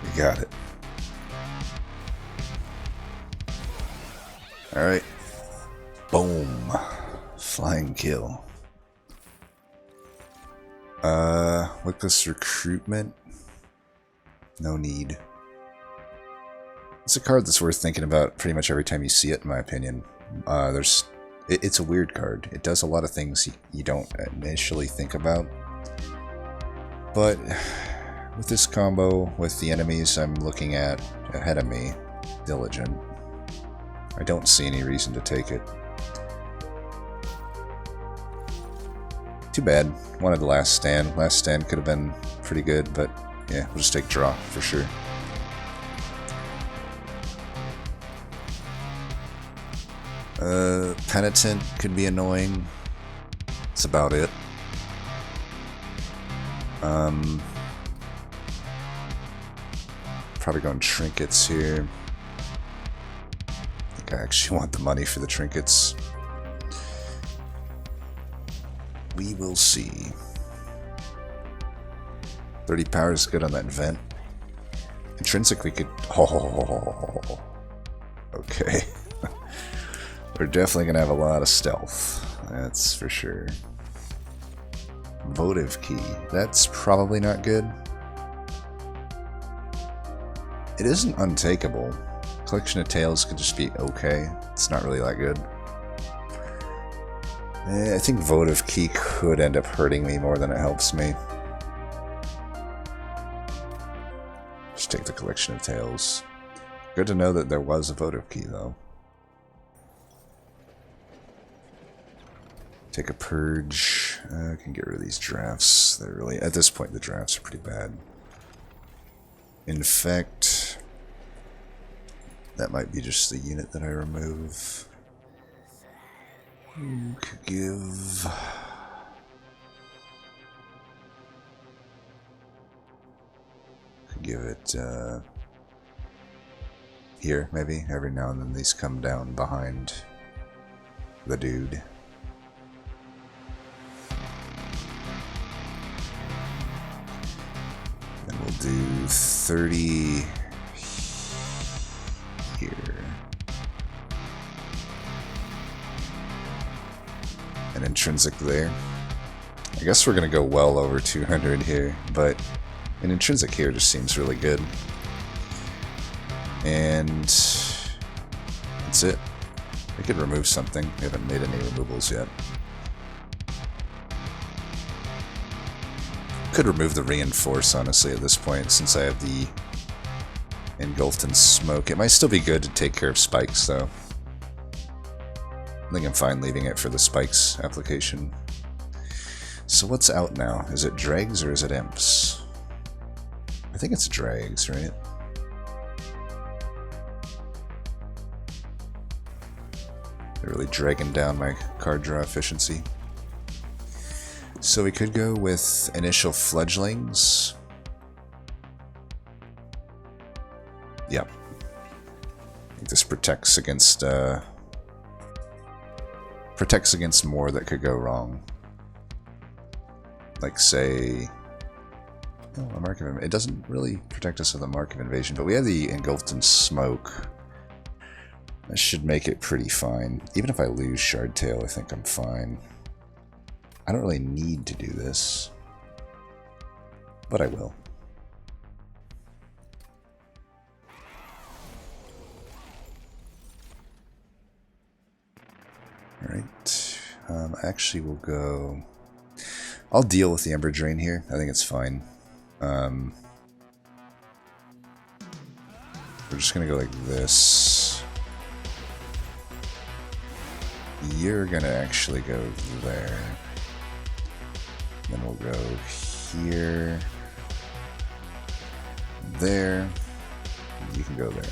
We got it. Alright. Boom. Flying kill. Wickless recruitment. No need. It's a card that's worth thinking about pretty much every time you see it, in my opinion. It's a weird card. It does a lot of things you don't initially think about. But with this combo, with the enemies I'm looking at ahead of me, Diligent, I don't see any reason to take it. Too bad. Wanted the Last Stand. Last Stand could have been pretty good, but yeah, we'll just take draw for sure. Penitent could be annoying. That's about it. Probably going trinkets here. I think I actually want the money for the trinkets. We will see. 30 power is good on that vent. Intrinsically could... Oh, okay. We're definitely going to have a lot of stealth. That's for sure. Votive Key. That's probably not good. It isn't untakeable. Collection of Tails could just be okay. It's not really that good. I think Votive Key could end up hurting me more than it helps me. Just take the Collection of Tails. Good to know that there was a Votive Key, though. Take a Purge. I can get rid of these drafts. They're really... At this point, the drafts are pretty bad. Infect. That might be just the unit that I remove. Could give... Could give it, here, maybe. Every now and then these come down behind the dude. And we'll do 30 here. And intrinsic there. I guess we're going to go well over 200 here, but an intrinsic here just seems really good. And that's it. We could remove something. We haven't made any removals yet. Could remove the Reinforce, honestly, at this point, since I have the Engulfed in Smoke. It might still be good to take care of spikes, though. I think I'm fine leaving it for the spikes application. So what's out now? Is it dregs or is it imps? I think it's dregs, right? They're really dragging down my card draw efficiency. So we could go with initial fledglings. Yep. I think this protects against more that could go wrong. Like, say... Oh, a Mark of Invasion. It doesn't really protect us with the Mark of Invasion, but we have the Engulfed in Smoke. That should make it pretty fine. Even if I lose Shardtail, I think I'm fine. I don't really need to do this, but I will. Alright. Actually, we'll go... I'll deal with the Ember Drain here. I think it's fine. We're just gonna go like this. You're gonna actually go there. Then we'll go here. There. You can go there.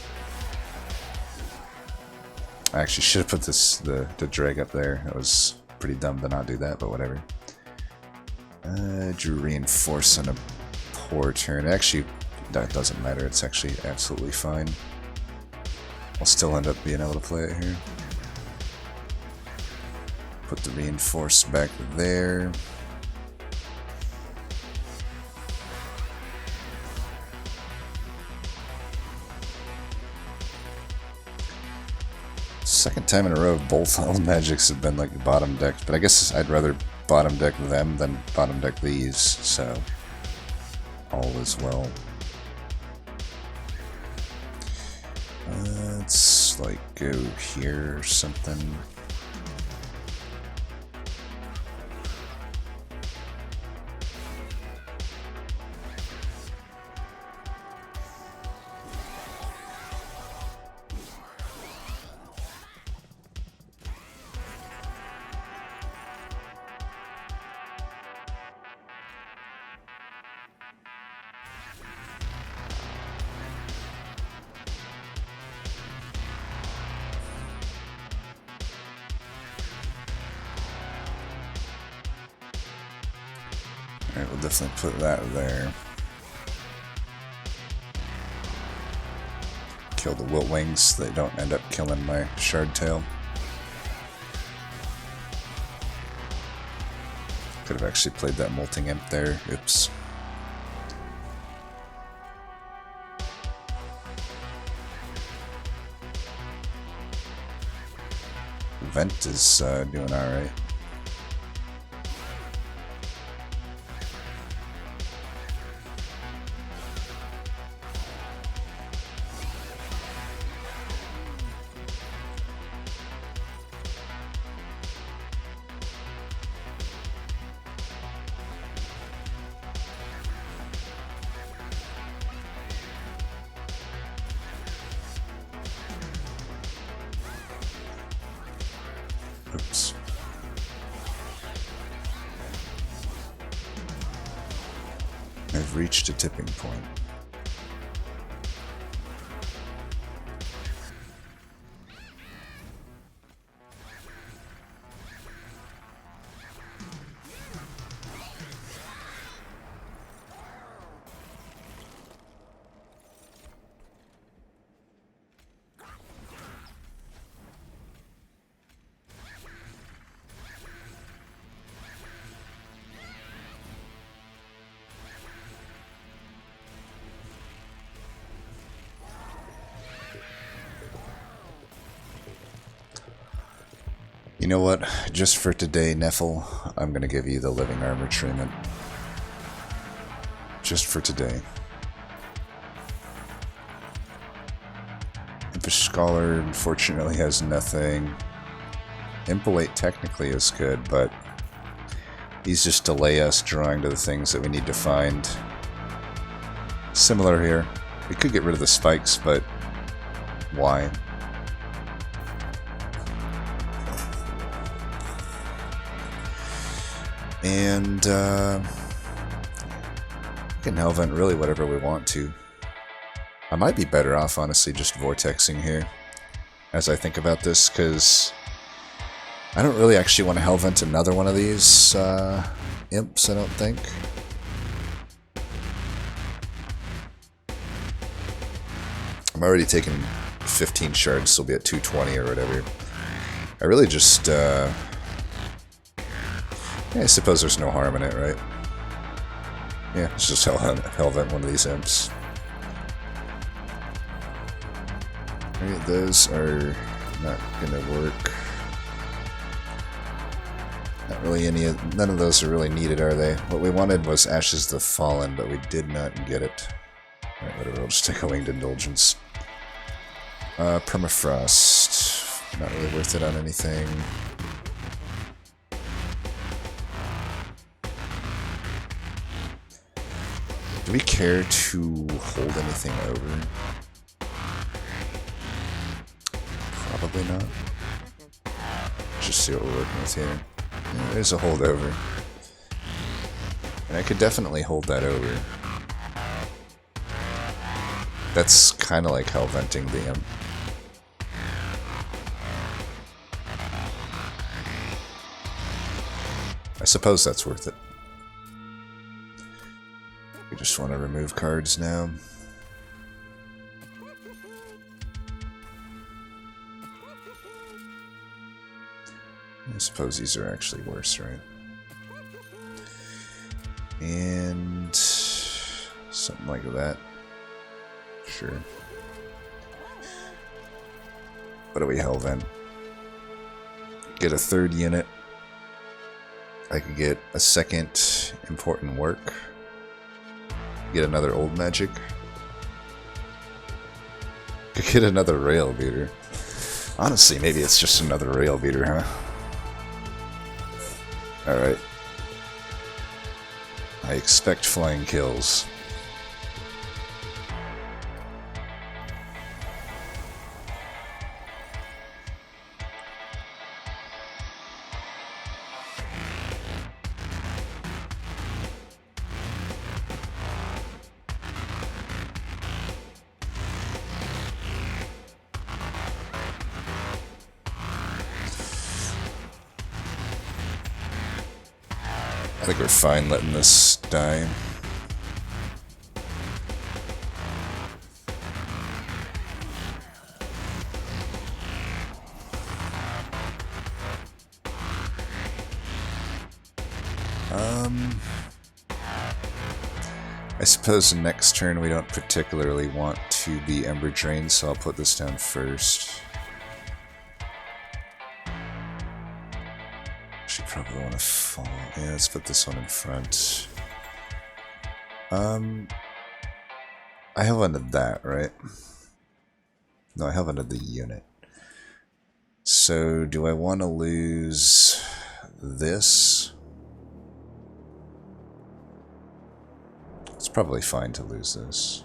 I actually should have put the drag up there. It was pretty dumb to not do that, but whatever. Drew reinforce on a poor turn. Actually, that doesn't matter. It's actually absolutely fine. I'll still end up being able to play it here. Put the reinforce back there. Second time in a row, both Old Magics have been like bottom decked, but I guess I'd rather bottom deck them than bottom deck these, so all is well. Let's like go here or something. Alright, we'll definitely put that there. Kill the Wilt Wings so they don't end up killing my Shard Tail. Could have actually played that Molting Imp there. Oops. Vent is doing alright. Oops. I've reached a tipping point. You know what? Just for today, Neffel, I'm gonna give you the Living Armor treatment. Just for today. Impish Scholar, unfortunately, has nothing. Impelate technically is good, but these just delay us drawing to the things that we need to find. Similar here. We could get rid of the spikes, but why? And we can Hellvent really whatever we want to. I might be better off, honestly, just vortexing here as I think about this, because I don't really actually want to Hellvent another one of these imps, I don't think. I'm already taking 15 shards, so we'll be at 220 or whatever. I really just... yeah, I suppose there's no harm in it, right? Yeah, let's just Hellvent one of these imps. Alright, those are not gonna work. Not really none of those are really needed, are they? What we wanted was Ashes the Fallen, but we did not get it. Alright, whatever, we'll just take a Winged Indulgence. Permafrost. Not really worth it on anything. Do we care to hold anything over? Probably not. Just see what we're working with here. Yeah, there's a holdover. And I could definitely hold that over. That's kind of like hell venting the imp. I suppose that's worth it. We just want to remove cards now. I suppose these are actually worse, right? And something like that. Sure. What do we hellvent? Get a third unit. I could get a second important work. Get another old magic. Could get another rail beater. Honestly, maybe it's just another rail beater, huh? Alright. I expect flying kills. I think we're fine letting this die. I suppose next turn we don't particularly want to be Ember Drained, so I'll put this down first. Should probably want to fall. Yeah, let's put this one in front. I hellvented that, right? No, I hellvented the unit. So, do I want to lose this? It's probably fine to lose this.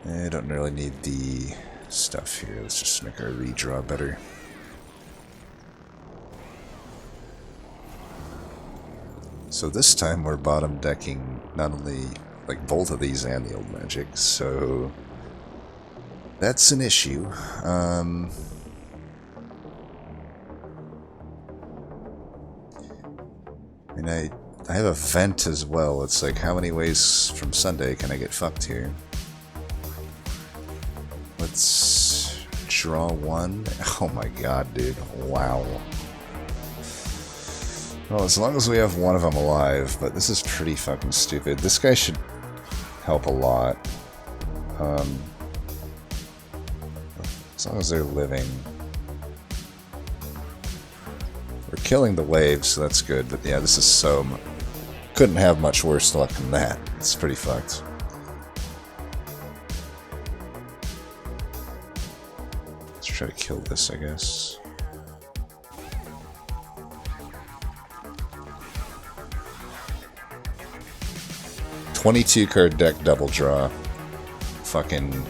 I don't really need the stuff here. Let's just make our redraw better. So this time we're bottom decking not only like both of these and the old magic, so that's an issue. And I have a vent as well. It's like, how many ways from Sunday can I get fucked here? Let's draw one. Oh my god, dude. Wow. Well, as long as we have one of them alive, but this is pretty fucking stupid. This guy should help a lot. As long as they're living. We're killing the waves, so that's good. But yeah, this is so... Couldn't have much worse luck than that. It's pretty fucked. Let's try to kill this, I guess. $22 card deck double draw. Fucking...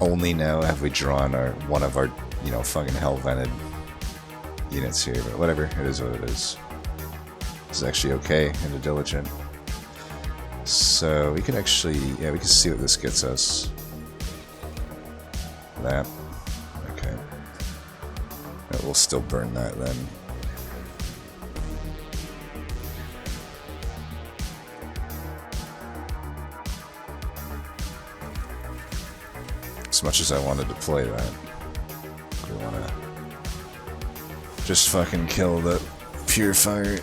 Only now have we drawn one of our, you know, fucking hell-vented units here, but whatever, it is what it is. It's actually okay in a diligent. So we can actually, yeah, we can see what this gets us. That. Okay. But we'll still burn that then. As much as I wanted to play that, we want to just fucking kill the purifier.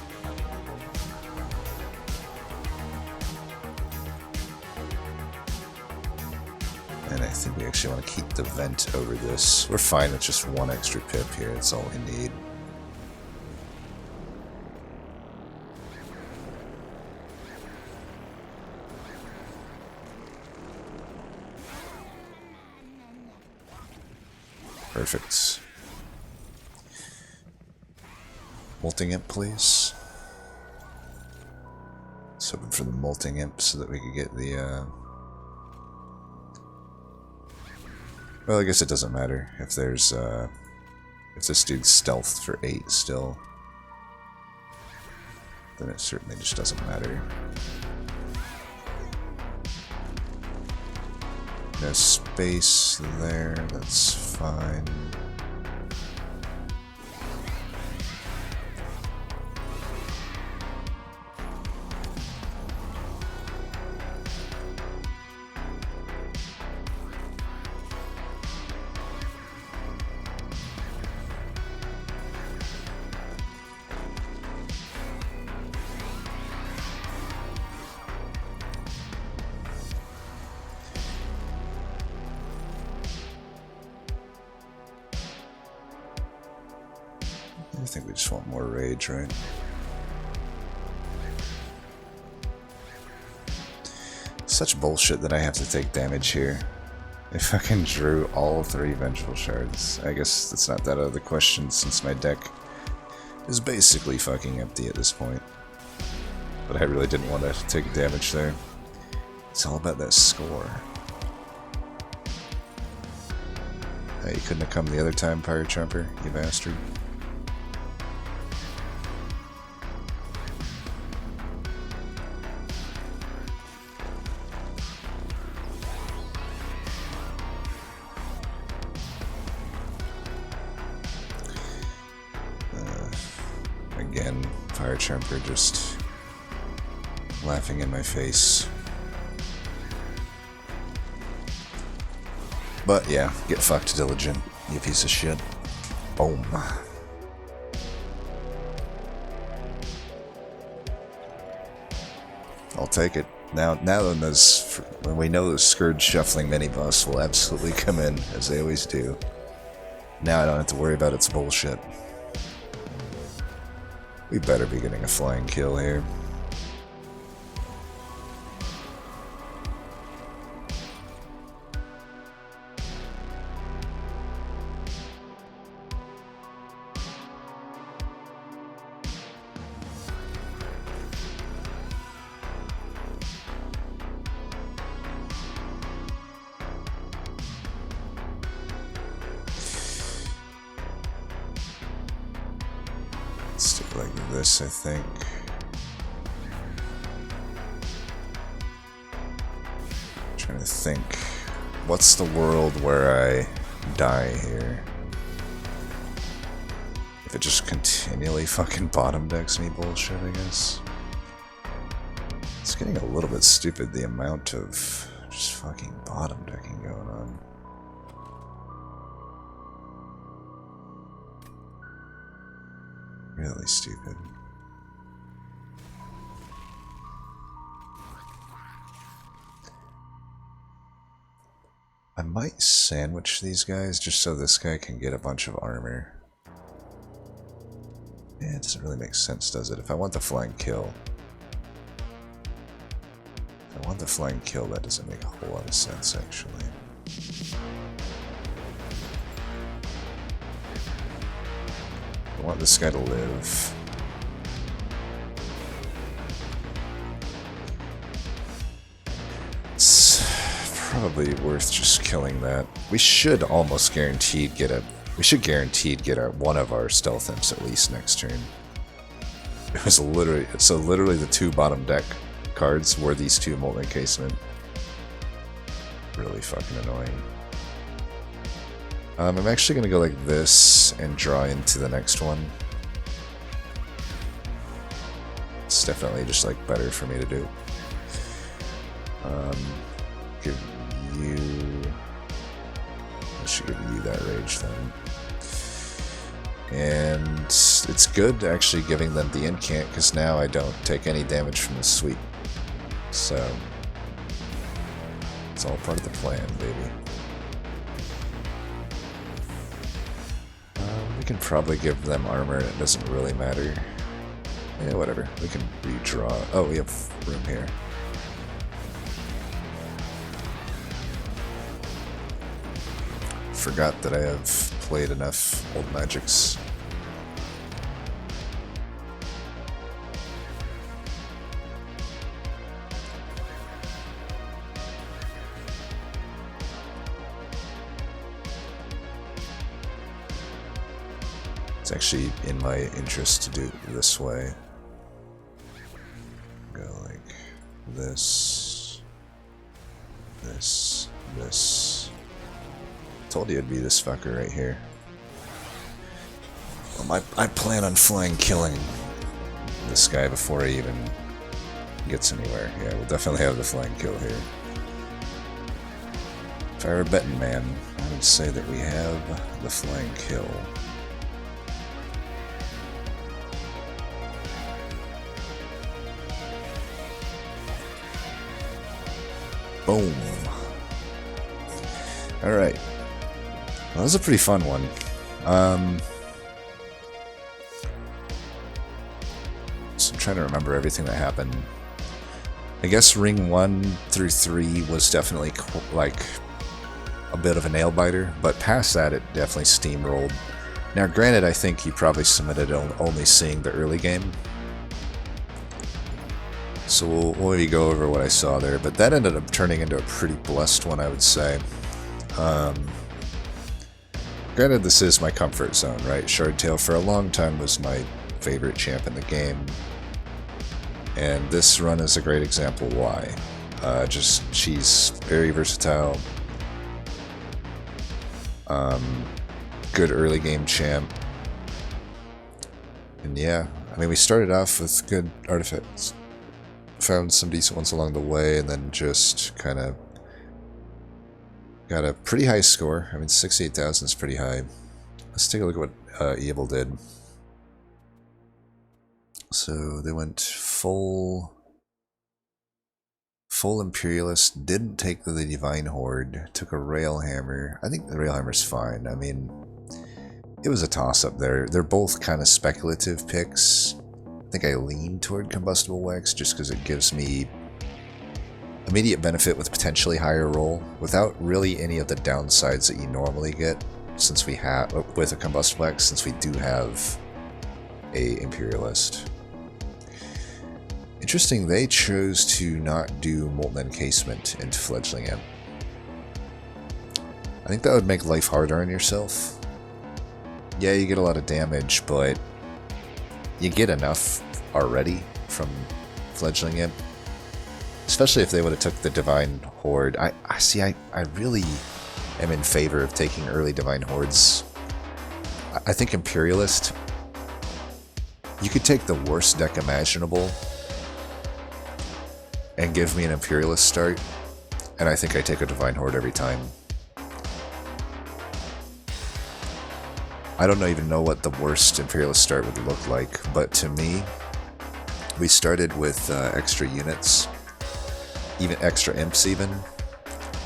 And I think we actually want to keep the vent over this. We're fine with just one extra pip here, that's all we need. Perfect. Molting Imp, please. Just hoping for the Molting Imp so that we could get the, Well, I guess it doesn't matter if there's, if this dude's stealth for 8 still. Then it certainly just doesn't matter. No space there, that's fine. I think we just want more rage, right? Such bullshit that I have to take damage here. I fucking drew all 3 Vengeful Shards. I guess that's not that out of the question since my deck is basically fucking empty at this point. But I really didn't want to take damage there. It's all about that score. Hey, you couldn't have come the other time, Pirate Trumper, you bastard. Again, Fire Trumper just laughing in my face. But yeah, get fucked, Diligent, you piece of shit. Boom. I'll take it. Now when we know the Scourge Shuffling mini-boss will absolutely come in, as they always do. Now I don't have to worry about its bullshit. We better be getting a flying kill here. Stick like this, I think. Trying to think. What's the world where I die here? If it just continually fucking bottom decks me bullshit, I guess. It's getting a little bit stupid, the amount of just fucking bottom decking going on. Really stupid. I might sandwich these guys just so this guy can get a bunch of armor. Yeah, it doesn't really make sense, does it? If I want the flying kill. If I want the flying kill, that doesn't make a whole lot of sense, actually. I want this guy to live. It's probably worth just killing that. We should almost guaranteed get a. We should guaranteed get one of our stealth imps at least next turn. It was literally the 2 bottom deck cards were these 2 Molten Encasement. Really fucking annoying. I'm actually going to go like this and draw into the next one. It's definitely just like better for me to do. Give you... I should give you that rage then. And it's good actually giving them the incant because now I don't take any damage from the sweep. So it's all part of the plan, baby. We can probably give them armor and it doesn't really matter. Yeah, whatever. We can redraw. Oh, we have room here. Forgot that I have played enough old magics. It's actually in my interest to do it this way. Go like this, this. Told you it'd be this fucker right here. I plan on flying killing this guy before he even gets anywhere. Yeah, we'll definitely have the flying kill here. If I were a betting man, I would say that we have the flying kill. Boom. Alright. Well, that was a pretty fun one. So I'm trying to remember everything that happened. I guess ring 1 through 3 was definitely like a bit of a nail biter, but past that it definitely steamrolled. Now granted, I think you probably submitted only seeing the early game, so we'll maybe go over what I saw there, but that ended up turning into a pretty blessed one, I would say. Granted, this is my comfort zone, right? Shardtail for a long time was my favorite champ in the game, and this run is a great example why. She's very versatile, good early game champ, and yeah, I mean, we started off with good artifacts, found some decent ones along the way, and then just kind of got a pretty high score. I mean, 68,000 is pretty high. Let's take a look at what Evil did. So they went full Imperialist, didn't take the Divine Horde, took a Railhammer. I think the Railhammer's fine. I mean, it was a toss-up there. They're both kind of speculative picks. I think I lean toward Combustible Wax just because it gives me immediate benefit with potentially higher roll without really any of the downsides that you normally get since we have with a Combustible Wax, since we do have a Imperialist. Interesting, they chose to not do Molten Encasement into Fledgling Imp. I think that would make life harder on yourself. Yeah, you get a lot of damage, but you get enough already from Fledgling Imp. Especially if they would have took the Divine Horde. I really am in favor of taking early Divine Hordes. I think Imperialist, you could take the worst deck imaginable and give me an Imperialist start, and I think I take a Divine Horde every time. I don't even know what the worst Imperialist start would look like, but to me, we started with extra units, even extra imps even.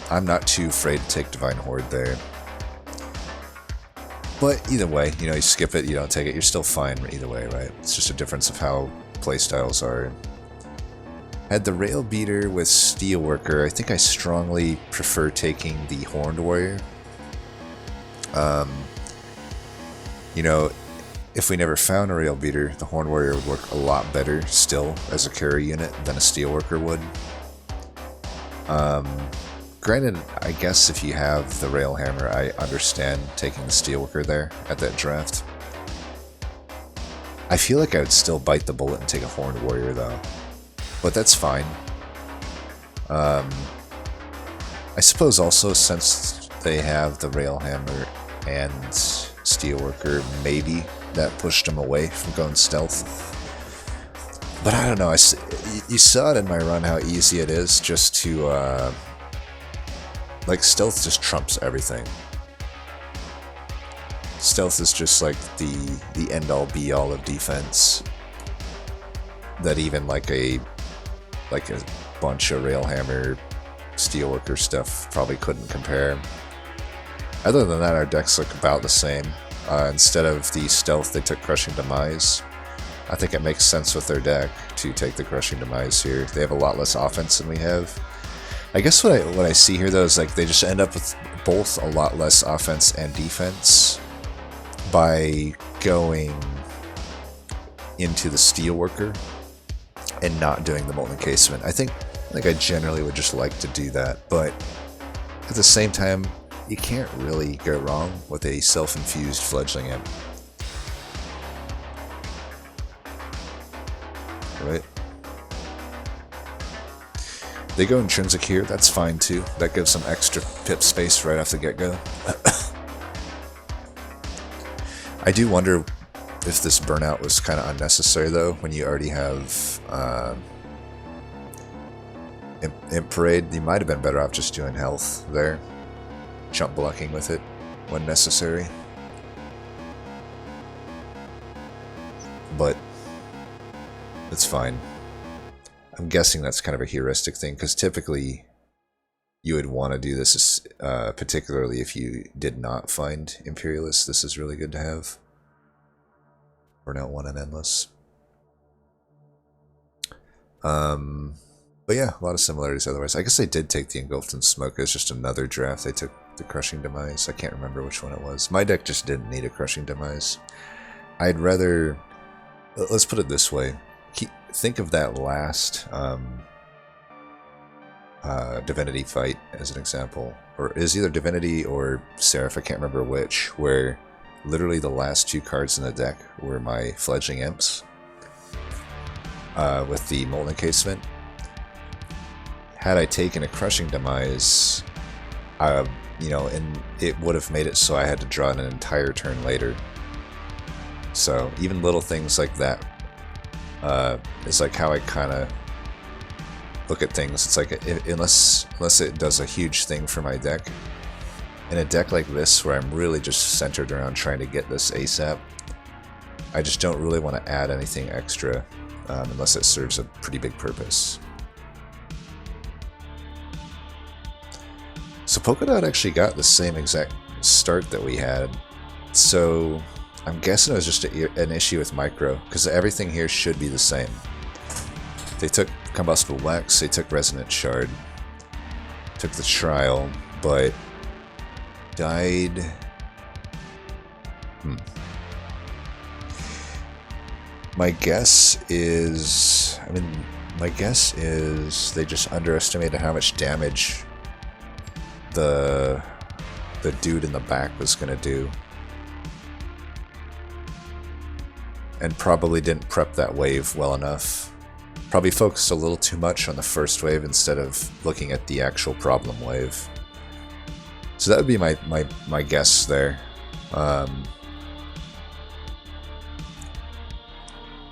I'm not too afraid to take Divine Horde there. But either way, you know, you skip it, you don't take it, you're still fine either way, right? It's just a difference of how playstyles are. Had the Rail Beater with Steelworker. I think I strongly prefer taking the Horned Warrior. You know, if we never found a Rail Beater, the Horned Warrior would work a lot better still as a carry unit than a Steelworker would. Granted, I guess if you have the Railhammer, I understand taking the Steelworker there at that draft. I feel like I would still bite the bullet and take a Horned Warrior though, but that's fine. I suppose also since they have the Railhammer and Steelworker, maybe that pushed them away from going stealth. But I don't know, you saw it in my run how easy it is just to, like, stealth just trumps everything. Stealth is just like the end-all be-all of defense that even like a bunch of Railhammer, Steelworker stuff probably couldn't compare. Other than that, our decks look about the same. Instead of the stealth, they took Crushing Demise. I think it makes sense with their deck to take the Crushing Demise here. They have a lot less offense than we have. I guess what I see here though is like they just end up with both a lot less offense and defense by going into the Steelworker and not doing the Molten Encasement. I think I generally would just like to do that, but at the same time, you can't really go wrong with a self-infused Fledgling Imp. They go intrinsic here, that's fine too. That gives some extra pip space right off the get-go. I do wonder if this burnout was kind of unnecessary though, when you already have Imp Parade. You might have been better off just doing health there. Jump blocking with it when necessary. But it's fine. I'm guessing that's kind of a heuristic thing, because typically you would want to do this, particularly if you did not find Imperialist. This is really good to have. Burnout 1 and Endless. But yeah, a lot of similarities otherwise. I guess they did take the Engulfed in Smoke. It's just another draft. They took the Crushing Demise. I can't remember which one it was. My deck just didn't need a Crushing Demise. I'd rather... Let's put it this way. Think of that last Divinity fight as an example. Or it was either Divinity or Seraph, I can't remember which, where literally the last 2 cards in the deck were my Fledgling Imps with the Molten Encasement. Had I taken a Crushing Demise, you know, and it would have made it so I had to draw an entire turn later. So even little things like that is like how I kind of look at things. It's like unless it does a huge thing for my deck, in a deck like this where I'm really just centered around trying to get this ASAP, I just don't really want to add anything extra unless it serves a pretty big purpose. So Polka Dot actually got the same exact start that we had, so I'm guessing it was just an issue with Micro, because everything here should be the same. They took Combustible Wax, they took Resonant Shard, took the Trial, but died... My guess is... my guess is they just underestimated how much damage the dude in the back was going to do. And probably didn't prep that wave well enough. Probably focused a little too much on the first wave instead of looking at the actual problem wave. So that would be my guess there. But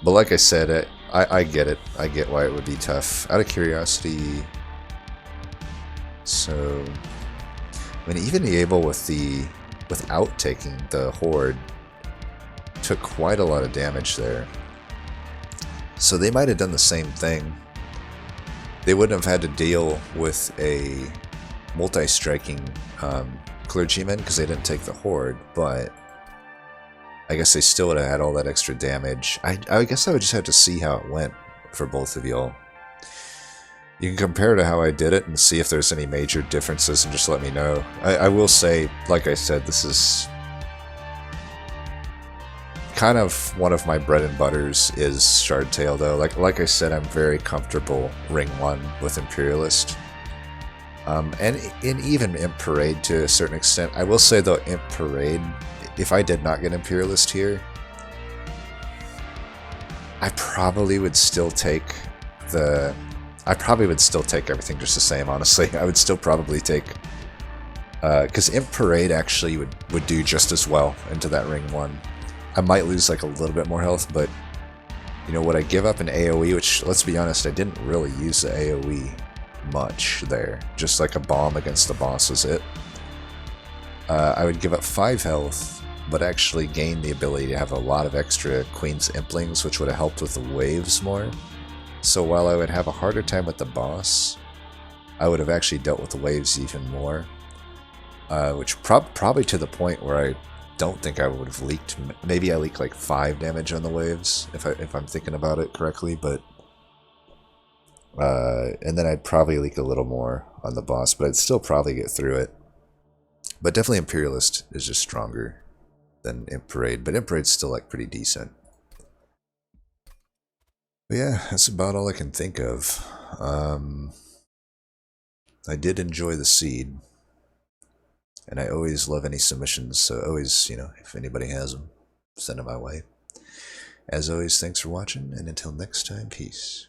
like I said, I get it. I get why it would be tough. Out of curiosity... So... I mean, even the Able without taking the Horde took quite a lot of damage there. So they might have done the same thing. They wouldn't have had to deal with a multi-striking Clergyman because they didn't take the Horde, but I guess they still would have had all that extra damage. I guess I would just have to see how it went for both of y'all. You can compare to how I did it and see if there's any major differences and just let me know. I will say, like I said, this is kind of one of my bread and butters is Shardtail though. Like I said, I'm very comfortable Ring 1 with Imperialist. And even Imp Parade to a certain extent. I will say though, Imp Parade, if I did not get Imperialist here, I probably would still take everything just the same, honestly. I would still probably take... because Imp Parade actually would do just as well into that Ring 1. I might lose like a little bit more health, but... You know, would I give up an AoE, which, let's be honest, I didn't really use the AoE much there. Just like a bomb against the boss was it. I would give up 5 health, but actually gain the ability to have a lot of extra Queen's Implings, which would have helped with the waves more. So while I would have a harder time with the boss, I would have actually dealt with the waves even more. Which probably to the point where I don't think I would have leaked. Maybe I leaked like 5 damage on the waves, if I'm thinking about it correctly, but... and then I'd probably leak a little more on the boss, but I'd still probably get through it. But definitely Imperialist is just stronger than Imp Parade, but Imp Parade's still like pretty decent. But yeah, that's about all I can think of. I did enjoy the seed, and I always love any submissions, so always, you know, if anybody has them, send them my way. As always, thanks for watching, and until next time, peace.